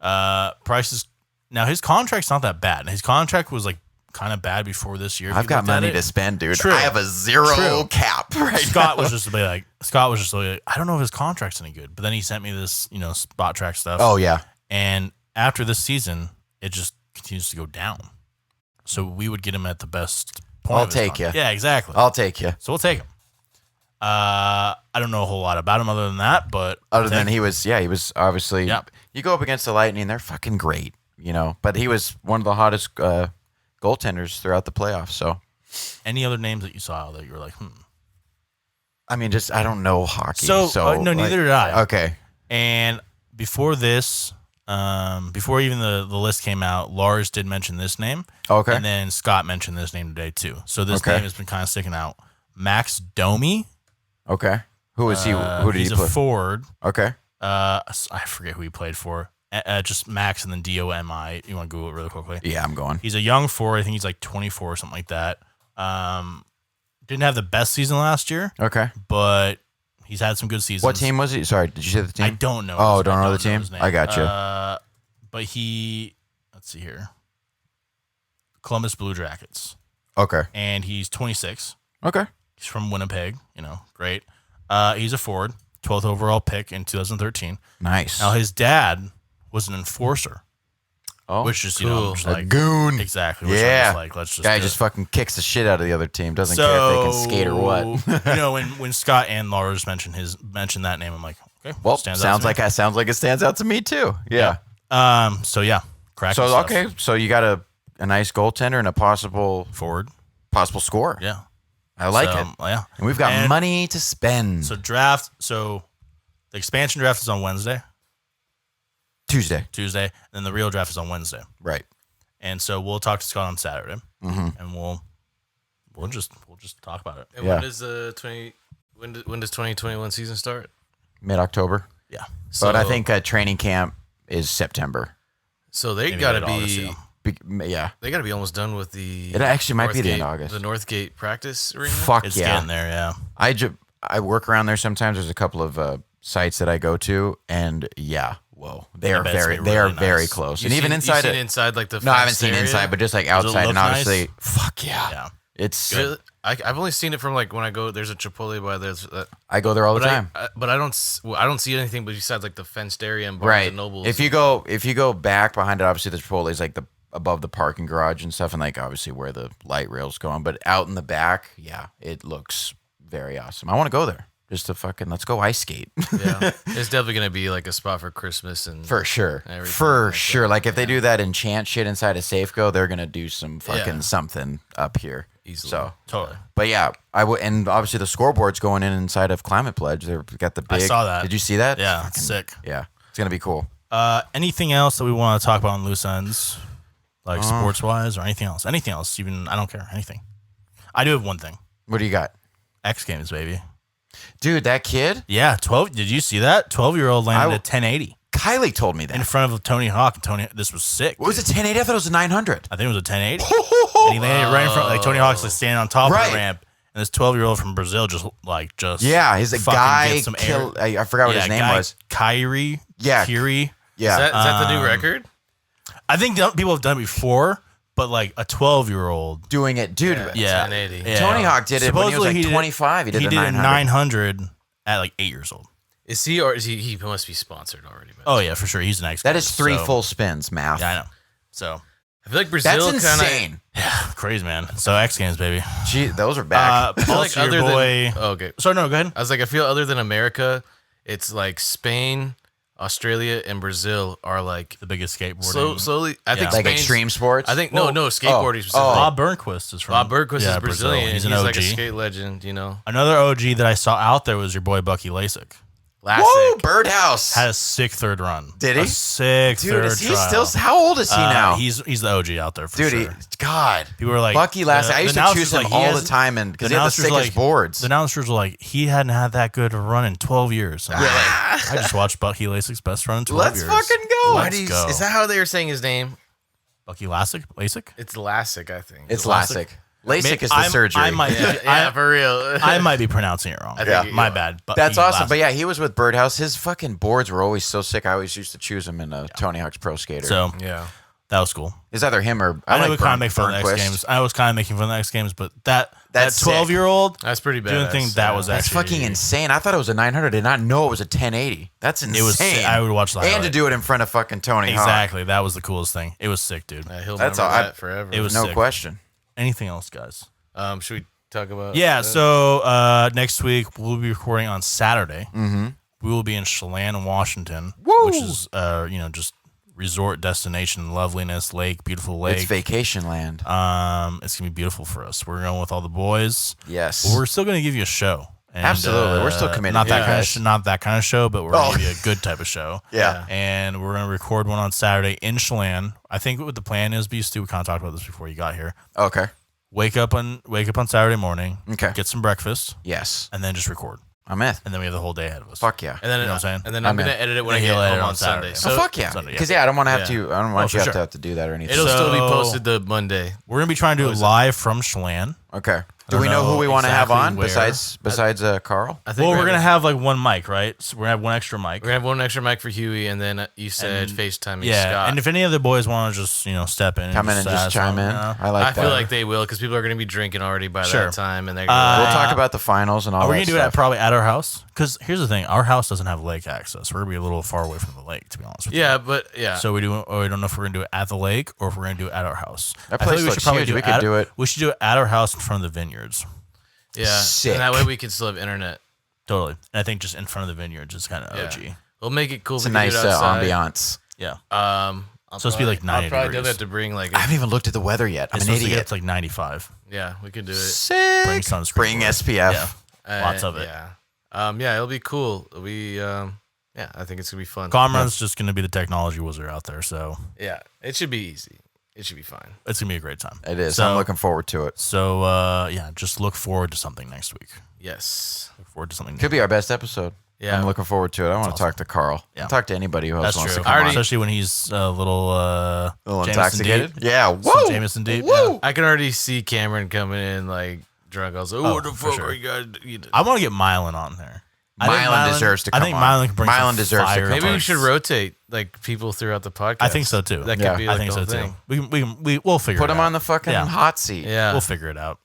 Price is now his contract's not that bad. His contract was like kind of bad before this year. I've got money to spend, dude. True. I have a zero cap right Scott now. was just like, I don't know if his contract's any good. But then he sent me this, spot track stuff. Oh yeah. And after this season, it just continues to go down. So we would get him at the best point. I'll take you. Yeah, exactly. I'll take you. So we'll take him. I don't know a whole lot about him other than that, but he was obviously. Yep. You go up against the Lightning, they're fucking great, But he was one of the hottest goaltenders throughout the playoffs. So, any other names that you saw that you were like, I mean, I don't know hockey. So no, neither did I. Okay. And before this, before even the list came out, Lars did mention this name. Okay. And then Scott mentioned this name today too. So this name has been kind of sticking out. Max Domi. Okay. Who is he? Who did he play? He's a forward. Okay. I forget who he played for. just Max and then DOMI. You want to Google it really quickly? Yeah, I'm going. He's a young forward. I think he's like 24 or something like that. Didn't have the best season last year. Okay. But he's had some good seasons. What team was he? Sorry, did you say the team? I don't know. Oh, don't know the team? I got you. But let's see here. Columbus Blue Jackets. Okay. And he's 26. Okay. He's from Winnipeg. Great. He's a forward, 12th overall pick in 2013. Nice. Now, his dad was an enforcer. Oh, which is, cool. just a like goon. Exactly. Yeah. Like, let's just guy just fucking kicks the shit out of the other team. Doesn't care if they can skate or what. when Scott and Lars mentioned that name, I'm like, okay. Well, sounds like it stands out to me too. Yeah. Crack. So okay, so you got a nice goaltender and a possible score. Yeah. I like it. Yeah. And we've got money to spend. So the expansion draft is on Wednesday. Tuesday, and then the real draft is on Wednesday. Right. And so we'll talk to Scott on Saturday, and we'll just talk about it. And when does when does 2021 season start? Mid-October. Yeah. But I think training camp is September. So they got to be they got to be almost done with the. It actually might be the end of August. The Northgate practice arena. It's getting there. Yeah. I work around there sometimes. There's a couple of sites that I go to, and whoa, they are very close. And even inside like the I haven't seen inside, but just like outside, and obviously, nice? fuck yeah, it's. Really, I've only seen it from like when I go. There's a Chipotle by there. I go there all the time, but I don't see anything besides like the fenced area and Barnes and Nobles. If you go back behind it, obviously the Chipotle is like the above the parking garage and stuff, and like obviously where the light rails go on. But out in the back, it looks very awesome. I want to go there. Just to let's go ice skate. Yeah, it's definitely gonna be like a spot for Christmas and for sure. Like if they do that enchant shit inside of Safeco, they're gonna do some fucking something up here. Easily. So totally. But I would, and obviously the scoreboard's going inside of Climate Pledge. They've got the big. I saw that. Did you see that? Yeah, sick. Yeah, it's gonna be cool. Anything else that we want to talk about on loose ends, like sports wise, or anything else? Anything else? Even I don't care. Anything. I do have one thing. What do you got? X Games, baby. Dude, that kid? Yeah, 12. Did you see that? 12-year-old landed at 1080. Kylie told me that. In front of Tony Hawk. And this was sick. What was it, 1080? I thought it was a 900. I think it was a 1080. And he landed right in front. Like Tony Hawk's like standing on top of the ramp. And this 12-year-old from Brazil just. Yeah, he's a guy. I forgot what his name was. Kyrie. Yeah. Kiri. Yeah. Is that the new record? I think people have done it before. But like a 12-year-old doing it, dude. Yeah. 1080. Yeah. Tony Hawk did it when he was like 25. He did a 900 at like 8 years old. Is he or is he? He must be sponsored already. Oh yeah, for sure. He's an X. That is 3 full spins, math. Yeah, I know. So I feel like Brazil. That's insane. Yeah, crazy man. So X Games, baby. Gee, those are back. Like other boy. Okay. Sorry, no, go ahead. I was like, I feel other than America, it's like Spain, Australia, and Brazil are like the biggest skateboarding. Slowly, I think like extreme sports. I think no skateboarding. Bob Burnquist is from. Bob Burnquist is Brazilian. He's an he's OG. like a skate legend, Another OG that I saw out there was your boy Bucky Lasik. Whoa, Birdhouse had a sick third run. Did he? A sick third is he trial. still? How old is he now? He's the OG out there for sure. God, people were like Bucky Lasik. I used to choose him all the time, and because he had the sickest boards. The announcers were like, he hadn't had that good a run in 12 years. So I just watched Bucky Lasik's best run in 12 years. Let's fucking go. Let's go. Is that how they were saying his name? Bucky Lasik? It's Lasik, I think. It's Lasik. LASIK is the surgery. I might, for real. I might be pronouncing it wrong. My bad. But that's awesome. But yeah, he was with Birdhouse. His fucking boards were always so sick. I always used to choose him in Tony Hawk's Pro Skater. So yeah, that was cool. It's either him or I know we kind of make fun of the X Games. I was kind of making fun of the X Games, but that 12-year-old that's pretty bad. Doing thing that was that's actually fucking insane. I thought it was a 900. I did not know it was a 1080. That's insane. It was. I would watch the highlight. And to do it in front of fucking Tony Hawk. Exactly. That was the coolest thing. It was sick, dude. He'll remember that forever. It was no sick. question. Anything else, guys? Should we talk about? Yeah. So next week we'll be recording on Saturday. Mm-hmm. We will be in Chelan, Washington, which is just resort destination, loveliness, lake, beautiful lake. It's vacation land. It's gonna be beautiful for us. We're going with all the boys. Yes. But we're still gonna give you a show. And, absolutely, we're still committed. Not that kind of show, but we're gonna give you a good type of show. Yeah. And we're gonna record one on Saturday in Chelan. I think what the plan is, we kind of talked about this before you got here. Okay. Wake up on Saturday morning. Okay. Get some breakfast. Yes. And then just record. I'm in. And then we have the whole day ahead of us. Fuck yeah. And then You know what I'm saying? And then I'm gonna edit it when I get home on Sunday. So fuck yeah. Sunday, Because I don't want to have Yeah. to. I don't want Oh, you for to sure. have to do that or anything. It'll still be So- posted the Monday. We're gonna be trying to do it live from Schlan. Okay. Do don't we know who know we want to have exactly on where. besides Carl? I think Well, we're gonna have like one mic, right? So we're gonna have one extra mic. We're gonna have one extra mic for Huey, and then you said FaceTiming Yeah, Scott. and if any other boys want to just step in, Come in and just chime in. I like I that. feel like they will because people are gonna be drinking already by Sure. that time, and they're We'll gonna talk about the finals and all Are we that gonna do it stuff. probably at our house? Because here's the thing: our house doesn't have lake access. We're gonna be a little far away from the lake, to be honest with you. yeah, but yeah. So we don't know if we're gonna do it at the lake or if we're gonna do it at our house. That I feel place like looks huge. We could do it. We should do it at our house in front of the vineyards. Yeah, Sick. and that way we can still have internet. Totally. And I think just in front of the vineyards is kind of Yeah. OG. We'll make it cool. It's if a we can nice do it outside. ambiance. Yeah. I'll supposed to be like 90 I'll probably degrees. have to bring like I haven't even looked at the weather yet. I'm It's an supposed to get idiot. up to like 95. yeah, we could do it. Sick. Bring sunscreen. Bring with it. SPF. Yeah. Lots of it. Yeah. Yeah, it'll be cool. Yeah, I think it's gonna be fun. Comrade's just going to be the technology wizard out there, so Yeah, it should be easy. It should be fine. it's going to be a great time. It is. So- I'm looking forward to it. So, yeah, just look forward to something next week. Yes. Look forward to something. Could be our best episode. Yeah. I'm looking forward to it. I want to talk to Carl. Yeah. Talk to anybody who else That's wants true. to come on. Especially when he's a little, A little Jameson intoxicated. deep. Yeah. Some Whoa. Jameson deep. Woo. I can already see Cameron coming in like drunk. I was like, what the for fuck sure. are you guys doing? I want to get Mylan on there. I think Mylan deserves to come I think on. Mylan can bring Mylan some deserves to fire come Maybe on. we should rotate like people throughout the podcast. I think so too. That could Yeah. be like I think the so whole too. thing. We'll figure Put it him out. on the fucking Yeah. hot seat. Yeah. We'll figure it out.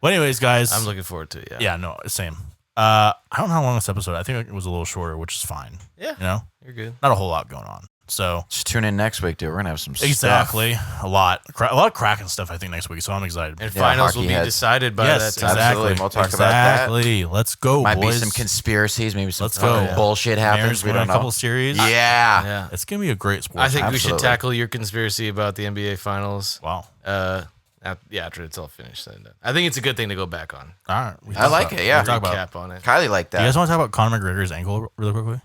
Well, anyways, guys. I'm looking forward to it. Yeah. Yeah, no, same. I don't know how long this episode. I think it was a little shorter, which is fine. Yeah. You're good. Not a whole lot going on. So Just tune in next week, dude. We're gonna have some exactly a lot of cracking stuff. I think next week. So I'm excited. And Yeah, finals will hockey be heads. decided by Yes, that time. exactly. Absolutely. We'll talk about that. Exactly. Let's go, Might boys. be some conspiracies. Maybe some Let's go. bullshit Mariners happens. We winning don't a know. couple series. Yeah. Yeah. It's gonna be a great sport. I think we should Absolutely. tackle your conspiracy about the NBA finals. Wow. After it's all finished. Then I think it's a good thing to go back on. All right. We I talk like about- it. Yeah. we talk about. Cap on it. Kylie liked Do you guys that. want to talk about Conor McGregor's ankle really quickly,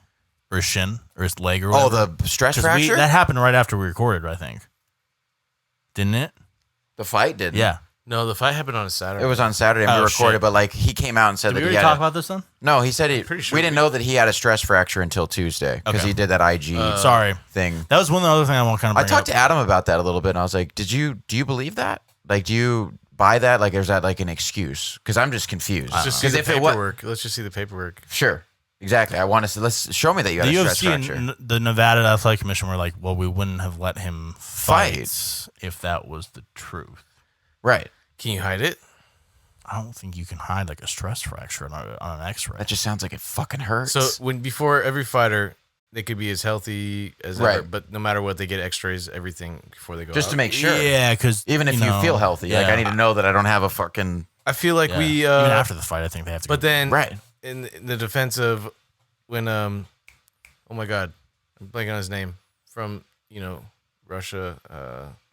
or his shin, or his leg, or Oh, whatever? the stress 'Cause fracture. that happened right after we recorded, I think. Didn't it? The fight did. Yeah. No, the fight happened on a Saturday. It was on Saturday and we Oh, recorded, shit. but like he came out and said Did that we he already had talk a, about this then? no, he said pretty sure we didn't we- know that he had a stress fracture until Tuesday because Okay. he did that IG Sorry. thing. That was one other thing I want to kind of I bring talked up. to Adam about that a little bit, and I was like, do you believe that? Like, do you buy that? Like, is that like an excuse? Because I'm just confused. Let's just see Because the if it was paperwork. Let's just see the paperwork. sure, exactly. I want to see. Let's show me that you had The a stress UFC fracture. and the Nevada Athletic Commission were like, well, we wouldn't have let him fight if that was the truth. Right. Can you hide it? I don't think you can hide like a stress fracture on an X-ray. That just sounds like it fucking hurts. So before every fighter, they could be as healthy as Right. ever, but no matter what, they get X-rays, everything before they go. just out. to make sure. Yeah, because Even if you feel healthy, like I need to know that I don't have a fucking I feel like we. even after the fight, I think they have to. But then, right. in the defense of when oh my god, I'm blanking on his name from Russia.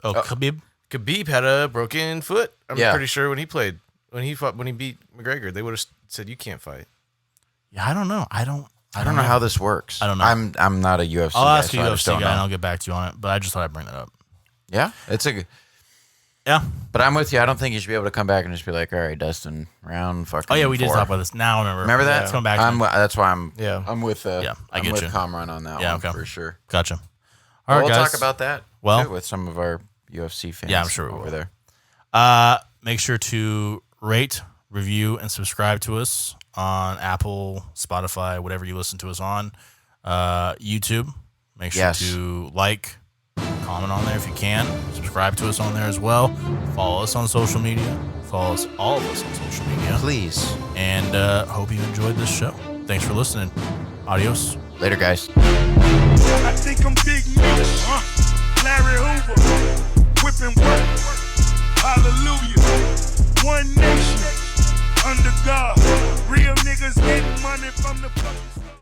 Khabib. Khabib had a broken foot. I'm Yeah. pretty sure when he beat McGregor, they would have said you can't fight. Yeah, I don't know. I don't know how this works. I don't know. I'm not a UFC. I'll guy, ask a so I just UFC don't guy and know. I'll get back to you on it. But I just thought I'd bring that up. Yeah, it's a. Yeah. But I'm with you. I don't think you should be able to come back and just be like, all right, Dustin, round fucking. Oh yeah, we did 4. talk about this. Now I remember. Remember that? Let's come back. To it. That's why I'm. Yeah. I'm with. Yeah, I I'm get with you. Kamran on that Yeah, one okay. for sure. Gotcha. All right, we'll guys. talk about that. Well- too, with some of our UFC fans. Yeah, I'm sure we over will. there. Make sure to rate, review, and subscribe to us on Apple, Spotify, whatever you listen to us on. YouTube. Make sure Yes. to like, comment on there if you can. Subscribe to us on there as well. Follow us on social media. Follow us, all of us on social media. Please. And hope you enjoyed this show. Thanks for listening. Adios. Later, guys. I think I'm Big Mitch, Larry Hoover, whipping work, hallelujah, one nation, under God, real niggas getting money from the public.